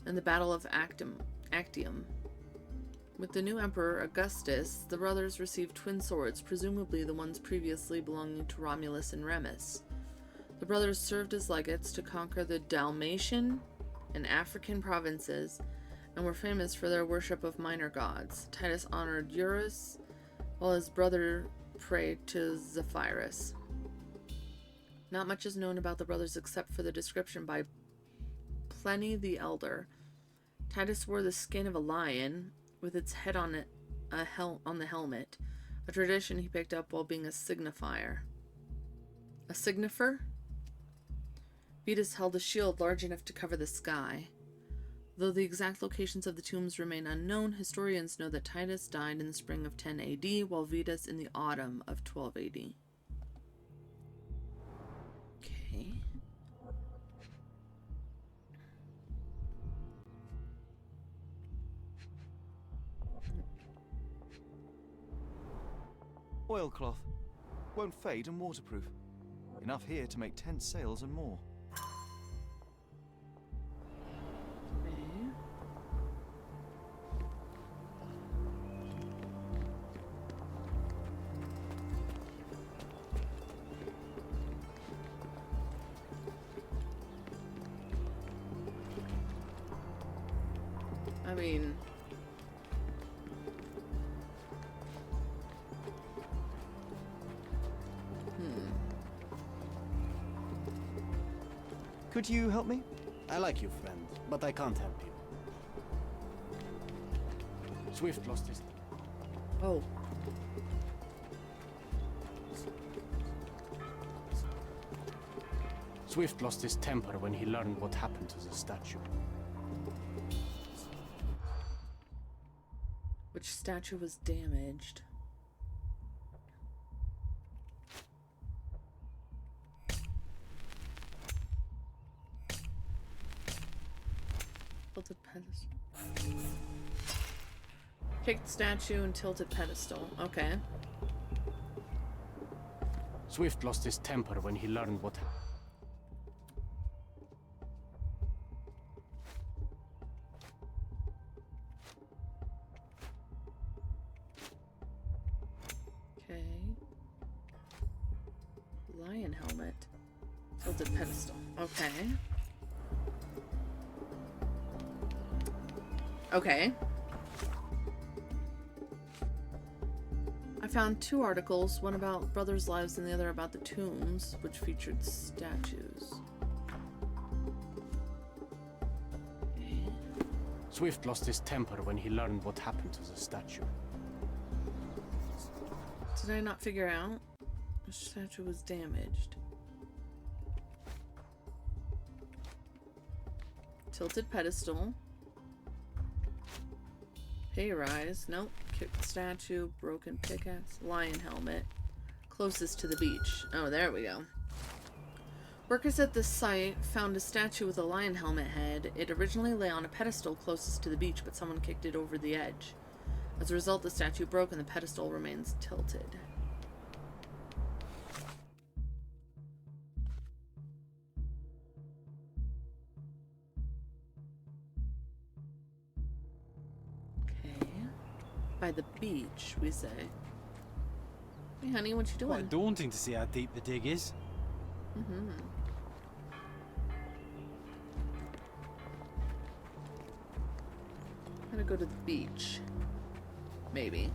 and the Battle of Actium. With the new emperor Augustus, the brothers received twin swords, presumably the ones previously belonging to Romulus and Remus. The brothers served as legates to conquer the Dalmatian and African provinces and were famous for their worship of minor gods. Titus honored Eurus, while his brother prayed to Zephyrus. Not much is known about the brothers except for the description by Pliny the Elder. Titus wore the skin of a lion with its head on the helmet, a tradition he picked up while being a signifier. A signifer? Vetus held a shield large enough to cover the sky. Though the exact locations of the tombs remain unknown, historians know that Titus died in the spring of 10 AD, while Vetus in the autumn of 12 AD. Okay. Oilcloth. Won't fade and waterproof. Enough here to make tent sails and more. I mean, Could you help me? I like you, friend, but I can't help you. Swift lost his... Oh. Swift lost his temper when he learned what happened to the statue. Which statue was damaged? Tilted pedestal. Kicked statue and tilted pedestal. Okay. Swift lost his temper when he learned what... Okay. Lion helmet. Tilted pedestal. Okay. Okay. I found two articles, one about brothers' lives and the other about the tombs, which featured statues. Okay. Swift lost his temper when he learned what happened to the statue. Did I not figure out? The statue was damaged. Tilted pedestal. Pay rise. Nope. Kicked statue. Broken pickaxe. Lion helmet. Closest to the beach. Oh, there we go. Workers at the site found a statue with a lion helmet head. It originally lay on a pedestal closest to the beach, but someone kicked it over the edge. As a result, the statue broke and the pedestal remains tilted. By the beach, we say. Hey, honey, what you doing? Quite daunting to see how deep the dig is. Mm-hmm. I'm gonna go to the beach. Maybe.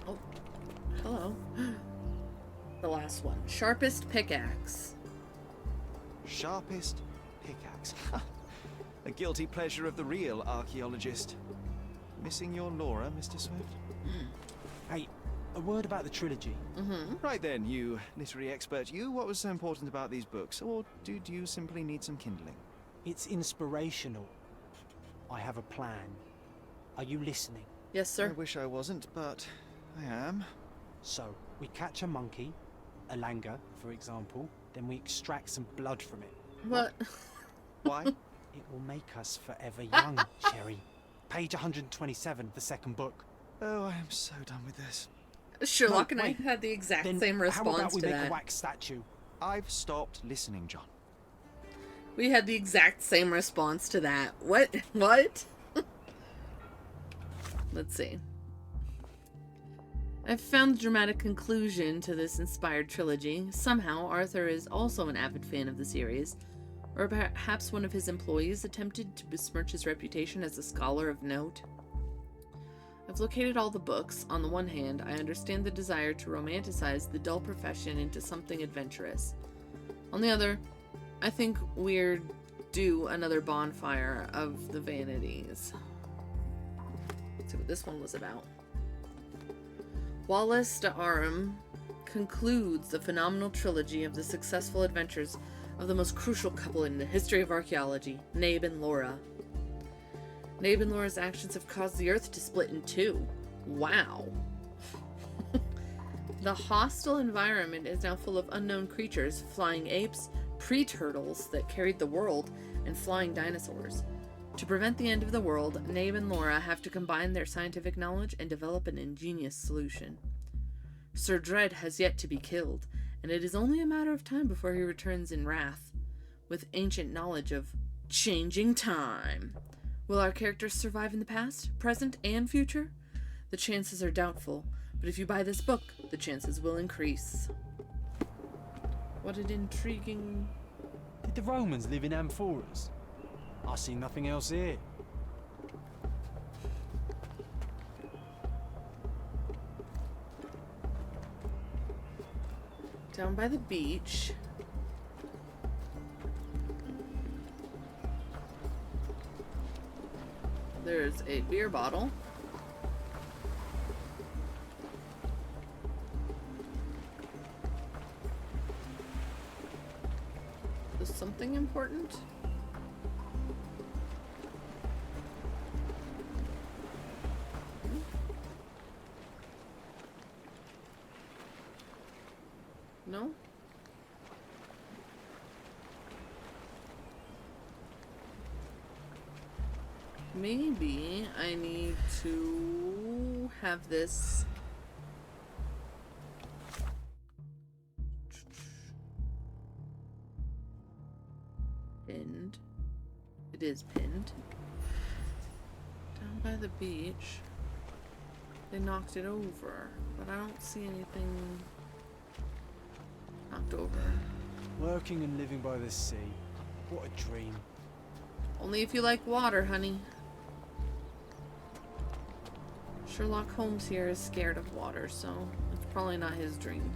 Oh. Hello. last one. Sharpest pickaxe. Sharpest pickaxe. A guilty pleasure of the real archaeologist. Missing your Laura, Mr. Swift? Hey, a word about the trilogy. Right then, you literary expert. What was so important about these books? Or did you simply need some kindling? It's inspirational. I have a plan. Are you listening? Yes, sir. I wish I wasn't, but I am. So, we catch a monkey, a langur, for example, then we extract some blood from it. What? Why? It will make us forever young, Sherry. Page 127, the second book. Oh, I am so done with this. Sherlock No, and wait. I had the exact Then same how response about we to make a that. wax statue? I've stopped listening, John. We had the exact same response to that. What? What? Let's see. I've found the dramatic conclusion to this inspired trilogy. Somehow, Arthur is also an avid fan of the series, or perhaps one of his employees attempted to besmirch his reputation as a scholar of note. I've located all the books. On the one hand, I understand the desire to romanticize the dull profession into something adventurous. On the other, I think we're due another bonfire of the vanities. Let's see what this one was about. Wallace de Arum concludes the phenomenal trilogy of the successful adventures of the most crucial couple in the history of archaeology, Nabe and Laura. Nabe and Laura's actions have caused the Earth to split in two. Wow. The hostile environment is now full of unknown creatures, flying apes, pre-turtles that carried the world, and flying dinosaurs. To prevent the end of the world, Nabe and Laura have to combine their scientific knowledge and develop an ingenious solution. Sir Dread has yet to be killed, and it is only a matter of time before he returns in wrath, with ancient knowledge of changing time. Will our characters survive in the past, present, and future? The chances are doubtful, but if you buy this book, the chances will increase. What an intriguing... Did the Romans live in amphoras? I see nothing else here. Down by the beach. There's a beer bottle. Is something important? No? Maybe I need to have this pinned. It is pinned. Down by the beach. They knocked it over, but I don't see anything knocked over. Working and living by the sea. What a dream. Only if you like water, honey. Sherlock Holmes here is scared of water, so it's probably not his dream.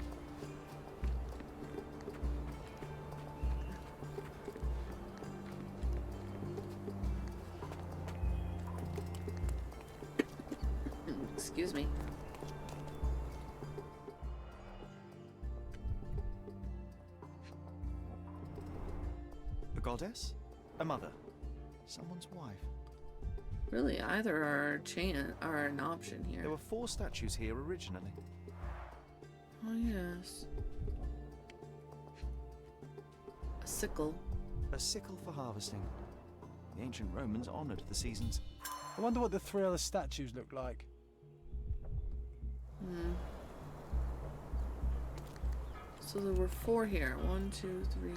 Excuse me. A goddess? A mother? Someone's wife? Really, either are an option here. There were 4 statues here originally. Oh, yes. A sickle. A sickle for harvesting. The ancient Romans honored the seasons. I wonder what the 3 other statues look like. So there were 4 here. 1, 2, 3.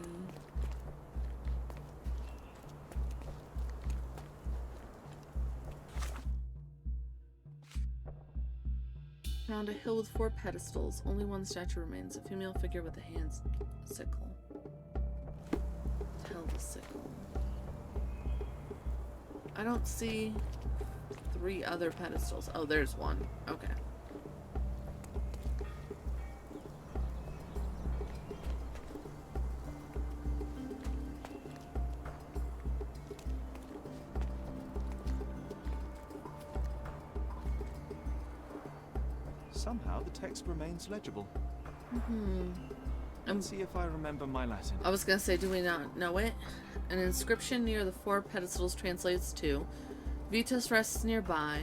Found a hill with 4 pedestals. Only one statue remains. A female figure with a hand sickle. Held a sickle. I don't see 3 other pedestals. Oh, there's one. Okay. somehow the text remains legible. Hmm. Let's see if I remember my Latin. I was gonna say, do we not know it? An inscription near the 4 pedestals translates to, Vitus rests nearby.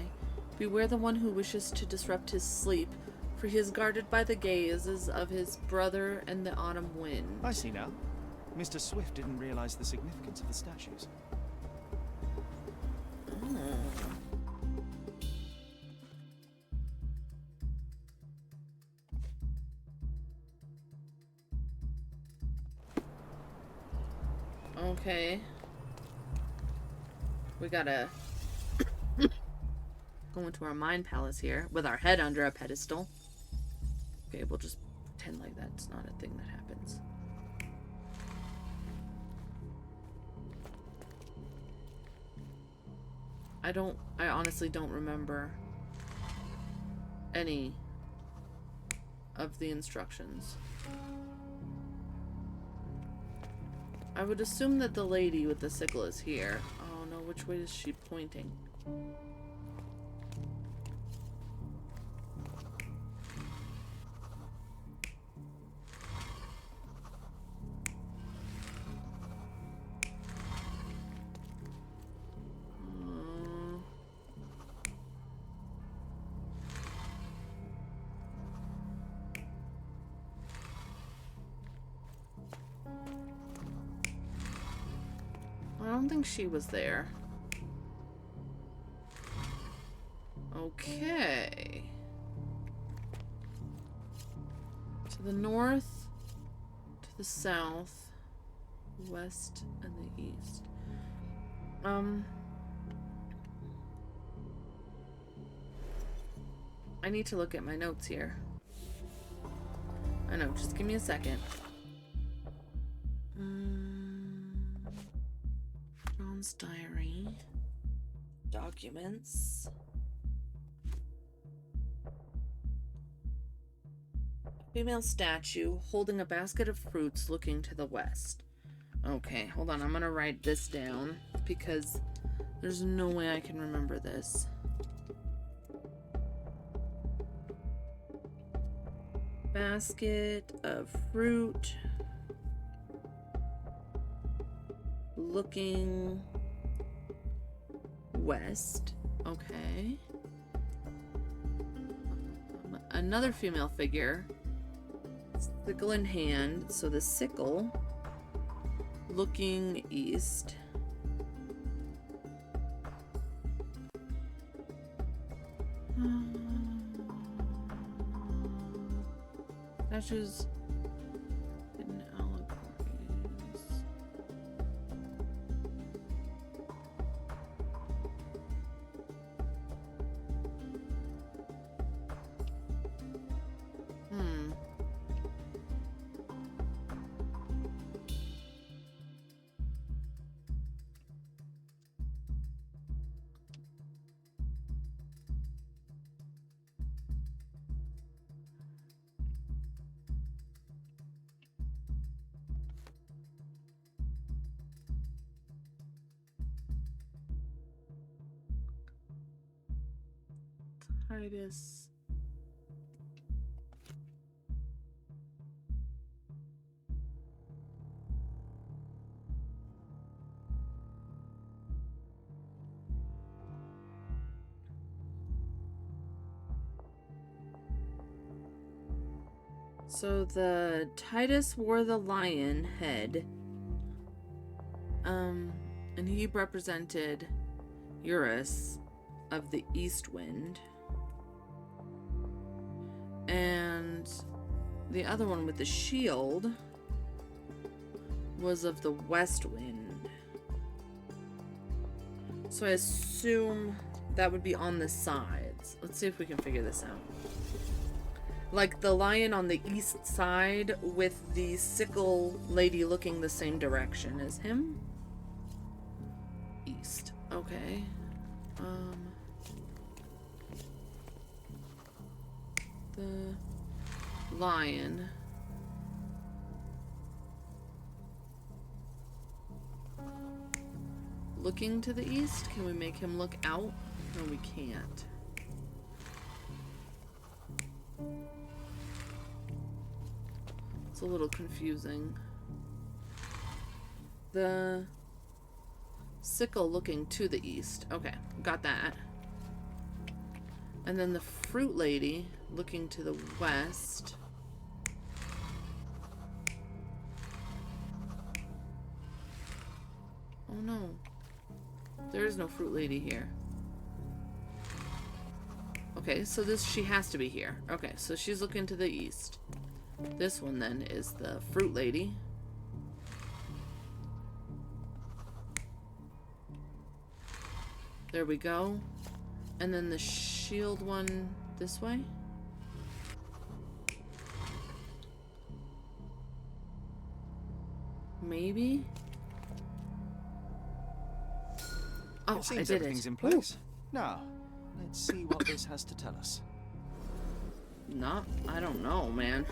Beware the one who wishes to disrupt his sleep, for he is guarded by the gazes of his brother and the autumn wind. I see now. Mr. Swift didn't realize the significance of the statues. Okay. We gotta go into our mind palace here with our head under a pedestal. Okay, we'll just pretend like that's not a thing that happens. I honestly don't remember any of the instructions. I would assume that the lady with the sickle is here. Oh no, which way is she pointing? I don't think she was there. Okay. To the north, to the south, west, and the east. I need to look at my notes here. I know, just give me a second. John's diary. Documents. Female statue holding a basket of fruits looking to the west. Okay, hold on. I'm gonna write this down because there's no way I can remember this. Basket of fruit looking west. Okay. Another female figure. Sickle in hand. So the sickle looking east. Statues in allegories. Titus. So the Titus wore the lion head. And he represented Eurus of the East Wind. And the other one with the shield was of the West Wind. So I assume that would be on the sides. Let's see if we can figure this out. Like the lion on the east side with the sickle lady looking the same direction as him. East. Okay. The lion. Looking to the east? Can we make him look out? No, we can't. It's a little confusing. The sickle looking to the east. Okay, got that. And then the fruit lady looking to the west. Oh no. There is no fruit lady here. Okay, so she has to be here. Okay, so she's looking to the east. This one then is the fruit lady. There we go. And then the shield one this way. Maybe? Oh, it seems I did everything's it. in place. Now, let's see what this has to tell us. I don't know, man.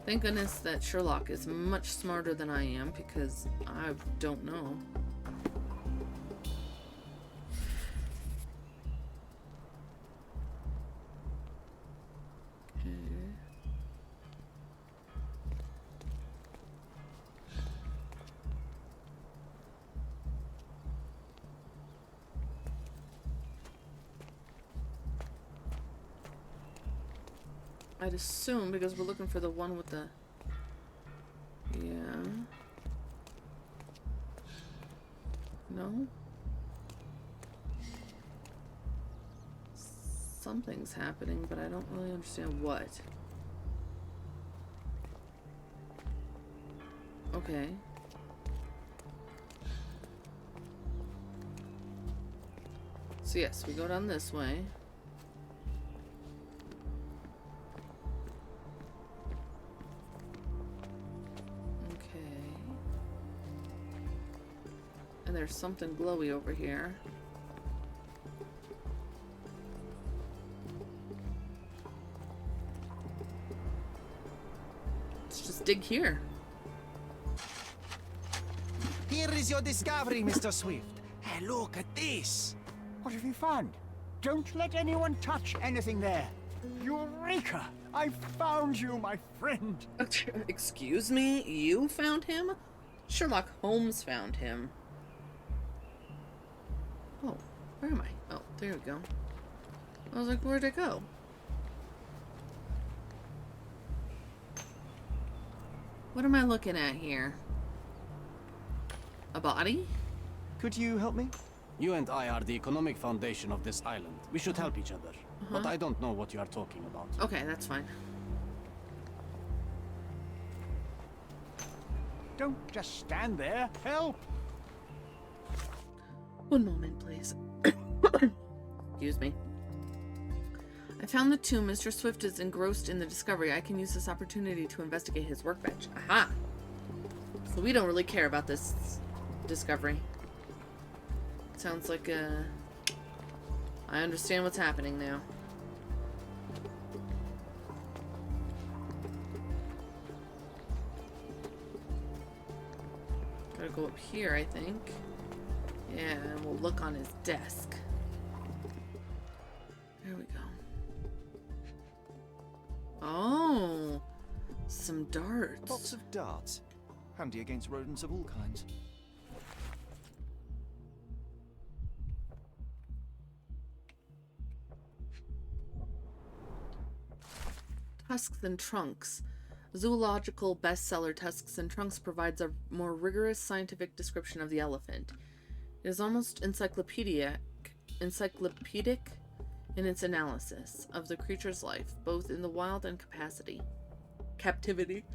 Thank goodness that Sherlock is much smarter than I am, because I don't know. I'd assume, because we're looking for the one with the... Yeah. No? Something's happening, but I don't really understand what. Okay. So yes, we go down this way. And there's something glowy over here. Let's just dig here. Here is your discovery, Mr. Swift. Hey, look at this. What have you found? Don't let anyone touch anything there. Eureka! I found you, my friend. Excuse me? You found him? Sherlock Holmes found him. Oh, where am I? Oh, there we go. I was like, where'd it go? What am I looking at here? A body? Could you help me? You and I are the economic foundation of this island. We should help each other. But I don't know what you are talking about. Okay, that's fine. Don't just stand there. Help! One moment, please. Excuse me. I found the tomb. Mr. Swift is engrossed in the discovery. I can use this opportunity to investigate his workbench. Aha! So we don't really care about this discovery. Sounds like I understand what's happening now. Gotta go up here, I think. Yeah, and we'll look on his desk. There we go. Oh, some darts. Lots of darts. Handy against rodents of all kinds. Tusks and Trunks. Zoological bestseller Tusks and Trunks provides a more rigorous scientific description of the elephant. It is almost encyclopedic in its analysis of the creature's life, both in the wild and captivity.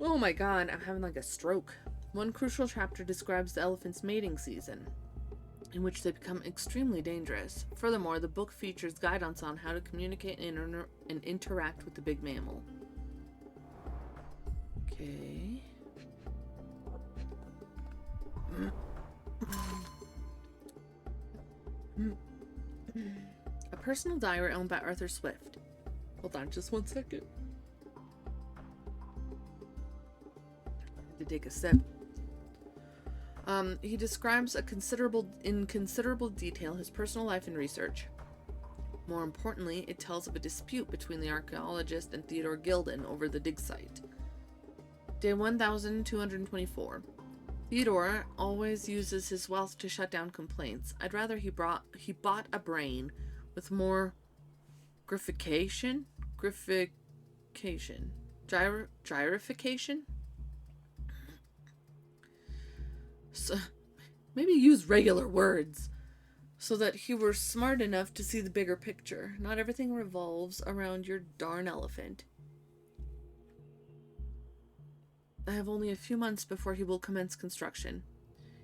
Oh my god, I'm having like a stroke. One crucial chapter describes the elephant's mating season, in which they become extremely dangerous. Furthermore, the book features guidance on how to communicate and interact with the big mammal. Okay. A personal diary owned by Arthur Swift. Hold on just 1 second. To take a sip. He describes in considerable detail his personal life and research. More importantly, it tells of a dispute between the archaeologist and Theodore Gilden over the dig site. Day 1224. Theodore always uses his wealth to shut down complaints. I'd rather he bought a brain with more gyrification? So, maybe use regular words. So that he were smart enough to see the bigger picture. Not everything revolves around your darn elephant. I have only a few months before he will commence construction.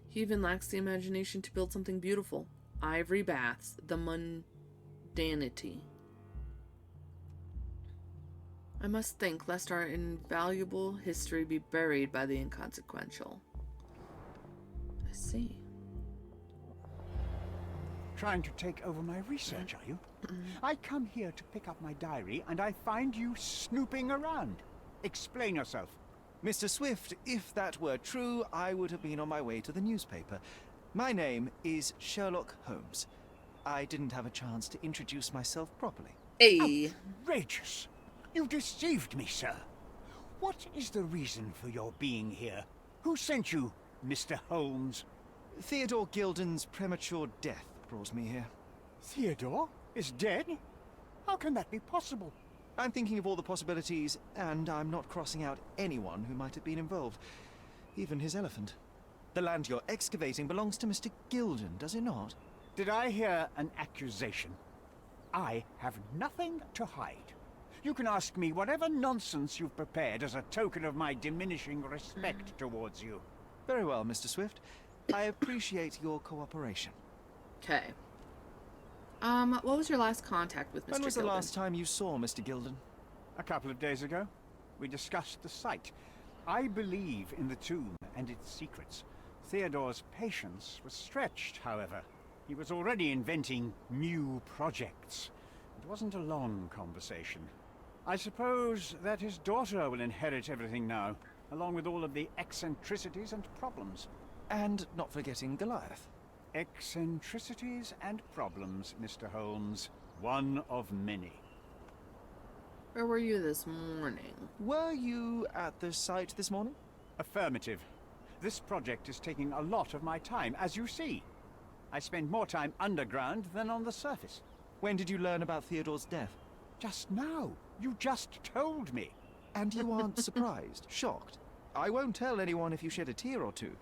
He even lacks the imagination to build something beautiful. Ivory baths, the mundanity. I must think lest our invaluable history be buried by the inconsequential. I see. Trying to take over my research, are you? I come here to pick up my diary, and I find you snooping around. Explain yourself. Mr. Swift, if that were true, I would have been on my way to the newspaper. My name is Sherlock Holmes. I didn't have a chance to introduce myself properly. Hey! Outrageous! You deceived me, sir. What is the reason for your being here? Who sent you, Mr. Holmes? Theodore Gilden's premature death brought me here. Theodore is dead? How can that be possible? I'm thinking of all the possibilities, and I'm not crossing out anyone who might have been involved. Even his elephant. The land you're excavating belongs to Mr. Gilden, does it not? Did I hear an accusation? I have nothing to hide. You can ask me whatever nonsense you've prepared as a token of my diminishing respect towards you. Very well, Mr. Swift. I appreciate your cooperation. Okay. What was your last contact with Mr. Gilden? When was the last time you saw Mr. Gilden? A couple of days ago. We discussed the site. I believe in the tomb and its secrets. Theodore's patience was stretched, however. He was already inventing new projects. It wasn't a long conversation. I suppose that his daughter will inherit everything now, along with all of the eccentricities and problems. And not forgetting Goliath. Eccentricities and problems, Mr. Holmes. One of many. Where were you this morning? Were you at the site this morning? Affirmative. This project is taking a lot of my time, as you see. I spend more time underground than on the surface. When did you learn about Theodore's death? Just now. You just told me. And you aren't surprised, shocked? I won't tell anyone if you shed a tear or two.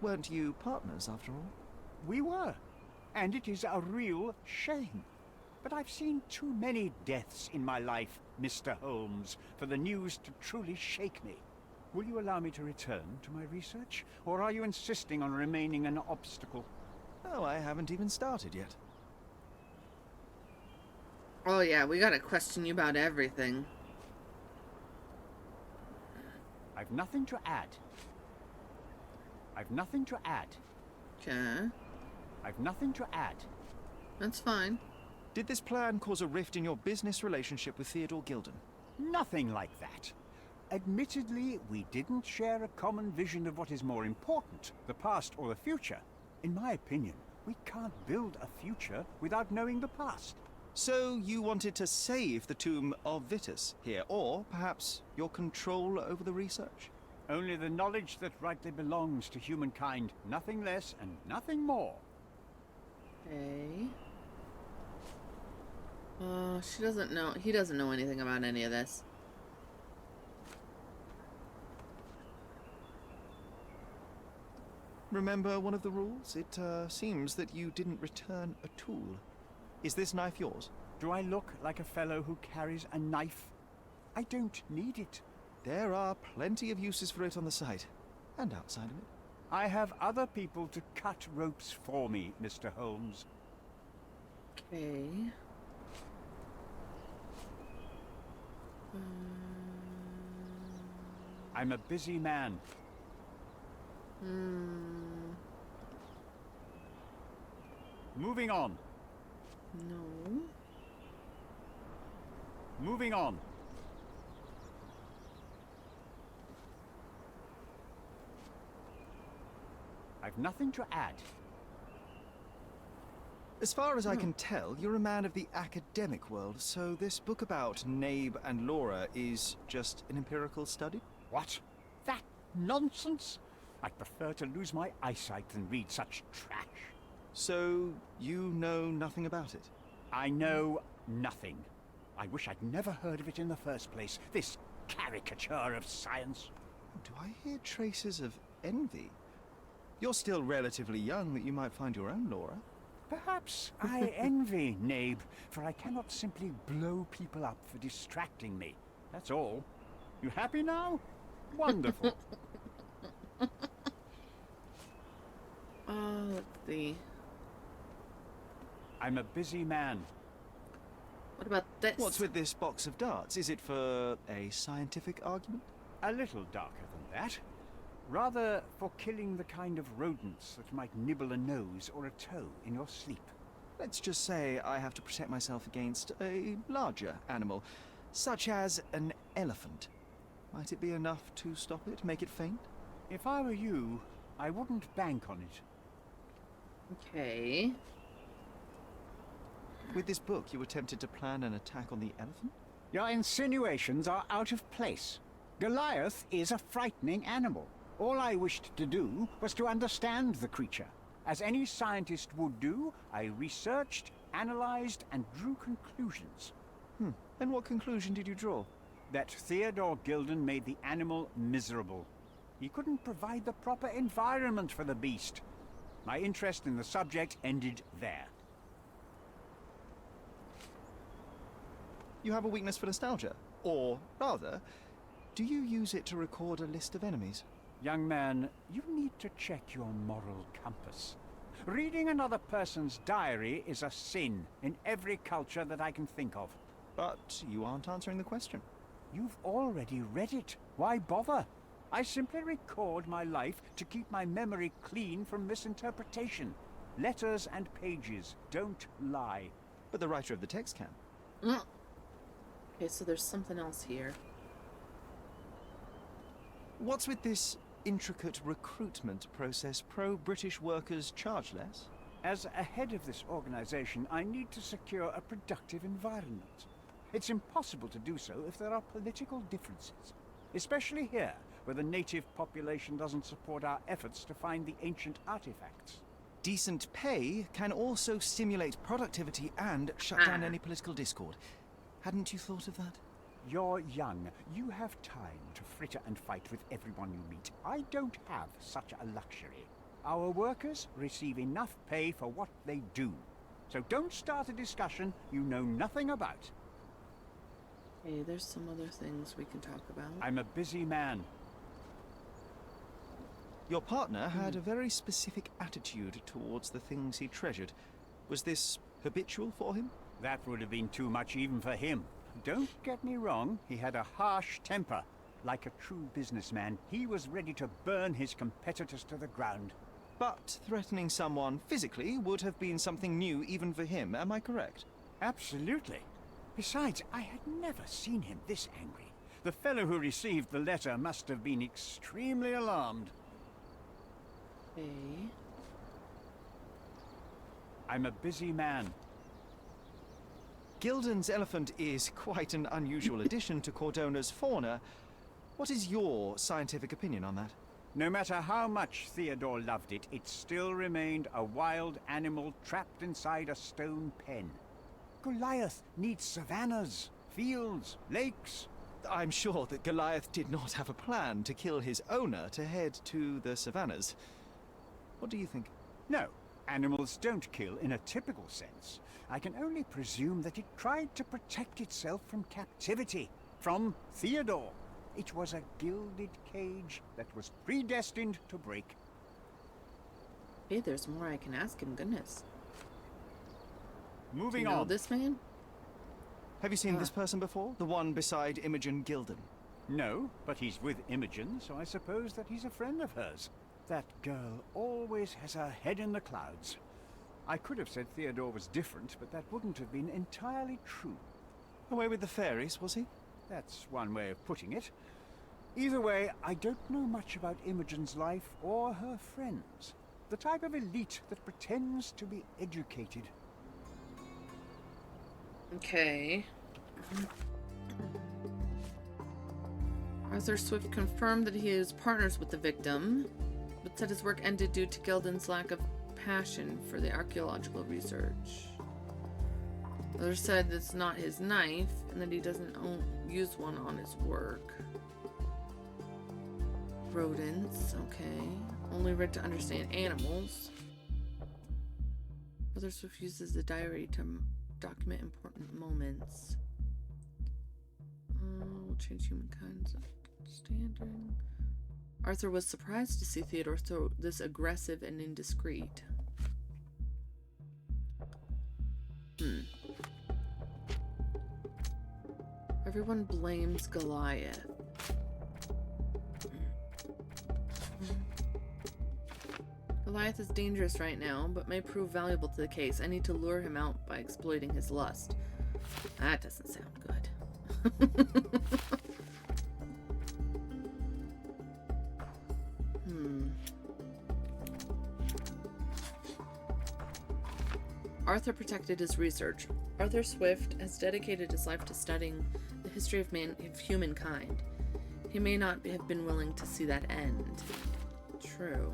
Weren't you partners, after all? We were. And it is a real shame. But I've seen too many deaths in my life, Mr. Holmes, for the news to truly shake me. Will you allow me to return to my research? Or are you insisting on remaining an obstacle? Oh, I haven't even started yet. Oh yeah, we gotta question you about everything. I've nothing to add. I've nothing to add. Okay. I've nothing to add. That's fine. Did this plan cause a rift in your business relationship with Theodore Gilden? Nothing like that. Admittedly, we didn't share a common vision of what is more important, the past or the future. In my opinion, we can't build a future without knowing the past. So you wanted to save the tomb of Vitus here, or perhaps your control over the research? Only the knowledge that rightly belongs to humankind, nothing less and nothing more. Okay. She doesn't know. He doesn't know anything about any of this. Remember one of the rules? It seems that you didn't return a tool. Is this knife yours? Do I look like a fellow who carries a knife? I don't need it. There are plenty of uses for it on the site, and outside of it. I have other people to cut ropes for me, Mr. Holmes. Okay. I'm a busy man. Moving on. No. Moving on. I've nothing to add. As far as I can tell, you're a man of the academic world, so this book about Nabe and Laura is just an empirical study? What? That nonsense? I'd prefer to lose my eyesight than read such trash. So, you know nothing about it? I know nothing. I wish I'd never heard of it in the first place, this caricature of science. Do I hear traces of envy? You're still relatively young that you might find your own Laura. Perhaps I envy Nabe, for I cannot simply blow people up for distracting me. That's all. You happy now? Wonderful. Let's see. I'm a busy man. What about this? What's with this box of darts? Is it for a scientific argument? A little darker than that. Rather for killing the kind of rodents that might nibble a nose or a toe in your sleep. Let's just say I have to protect myself against a larger animal, such as an elephant. Might it be enough to stop it, make it faint? If I were you, I wouldn't bank on it. Okay. With this book, you attempted to plan an attack on the elephant? Your insinuations are out of place. Goliath is a frightening animal. All I wished to do was to understand the creature. As any scientist would do, I researched, analyzed, and drew conclusions. And what conclusion did you draw? That Theodore Gilden made the animal miserable. He couldn't provide the proper environment for the beast. My interest in the subject ended there. You have a weakness for nostalgia? Or, rather, do you use it to record a list of enemies? Young man, you need to check your moral compass. Reading another person's diary is a sin in every culture that I can think of. But you aren't answering the question. You've already read it. Why bother? I simply record my life to keep my memory clean from misinterpretation. Letters and pages don't lie. But the writer of the text can. Okay, so there's something else here. What's with this intricate recruitment process? Pro-British workers charge less? As a head of this organization, I need to secure a productive environment. It's impossible to do so if there are political differences. Especially here, where the native population doesn't support our efforts to find the ancient artifacts. Decent pay can also stimulate productivity and shut down any political discord. Hadn't you thought of that? You're young. You have time to fritter and fight with everyone you meet. I don't have such a luxury. Our workers receive enough pay for what they do. So don't start a discussion you know nothing about. Okay, there's some other things we can talk about. I'm a busy man. Your partner had a very specific attitude towards the things he treasured. Was this habitual for him? That would have been too much even for him. Don't get me wrong, he had a harsh temper. Like a true businessman, he was ready to burn his competitors to the ground. But threatening someone physically would have been something new even for him, am I correct? Absolutely. Besides, I had never seen him this angry. The fellow who received the letter must have been extremely alarmed. Okay. I'm a busy man. Gilden's elephant is quite an unusual addition to Cordona's fauna. What is your scientific opinion on that? No matter how much Theodore loved it, it still remained a wild animal trapped inside a stone pen. Goliath needs savannas, fields, lakes. I'm sure that Goliath did not have a plan to kill his owner to head to the savannas. What do you think? No, animals don't kill in a typical sense. I can only presume that it tried to protect itself from captivity, from Theodore. It was a gilded cage that was predestined to break. Hey, there's more I can ask him, goodness. Moving Do you know on. this man? Have you seen this person before? The one beside Imogen Gilden? No, but he's with Imogen, so I suppose that he's a friend of hers. That girl always has her head in the clouds. I could have said Theodore was different, but that wouldn't have been entirely true. Away with the fairies, was he? That's one way of putting it. Either way, I don't know much about Imogen's life or her friends. The type of elite that pretends to be educated. Okay. Arthur Swift confirmed that he is partners with the victim, but said his work ended due to Gilden's lack of passion for the archaeological research. Others said it's not his knife and that he doesn't use one on his work. Rodents, okay. Only read to understand animals. Arthur Swift uses the diary to document important moments. Will change humankind's understanding. Arthur was surprised to see Theodore so this aggressive and indiscreet. Everyone blames Goliath. Goliath is dangerous right now, but may prove valuable to the case. I need to lure him out by exploiting his lust. That doesn't sound good. Arthur protected his research. Arthur Swift has dedicated his life to studying the history of humankind. He may not have been willing to see that end. True.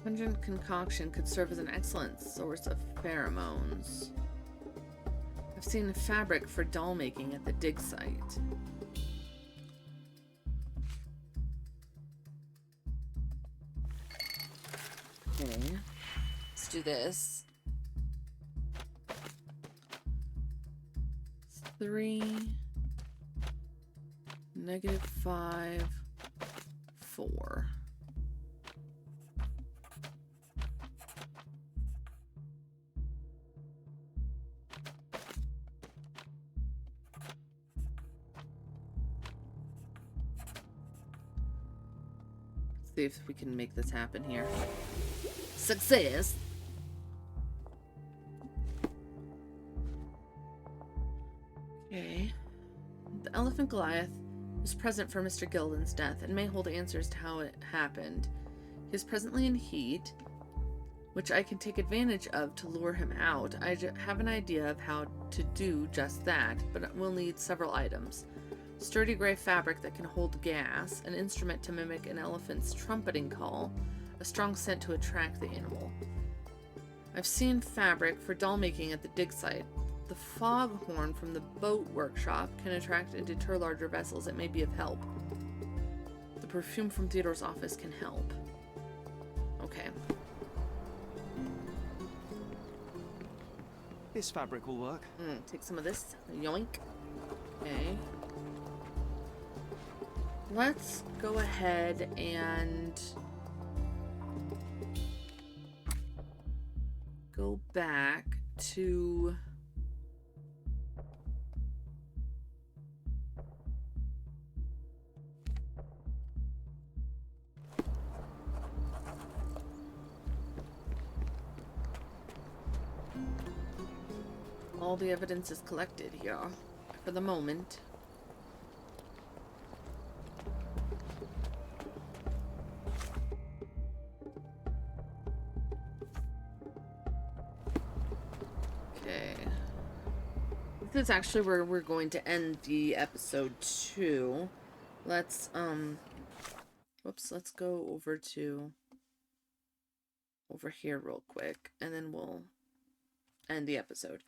Pungent concoction could serve as an excellent source of pheromones. I've seen fabric for doll making at the dig site. Okay, let's do this. 3, -5, 4. See if we can make this happen here. Success! Okay. The elephant Goliath was present for Mr. Gilden's death and may hold answers to how it happened. He is presently in heat, which I can take advantage of to lure him out. I have an idea of how to do just that, but we'll need several items. Sturdy gray fabric that can hold gas, an instrument to mimic an elephant's trumpeting call, a strong scent to attract the animal. I've seen fabric for doll making at the dig site. The foghorn from the boat workshop can attract and deter larger vessels. It may be of help. The perfume from Theodore's office can help. Okay. This fabric will work. Take some of this. Yoink. Okay. Let's go ahead and go back to all the evidence is collected here for the moment. This is actually where we're going to end the episode 2. Let's let's go over here real quick, and then we'll end the episode.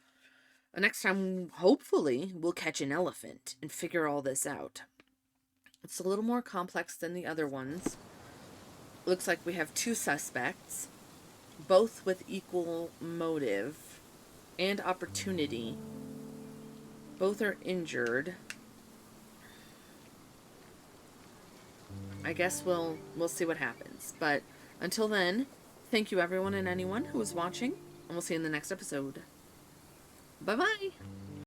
Next time, hopefully, we'll catch an elephant and figure all this out. It's a little more complex than the other ones. Looks like we have 2 suspects, both with equal motive and opportunity. Both are injured. I guess we'll see what happens. But until then, thank you everyone and anyone who was watching, and we'll see you in the next episode. Bye-bye!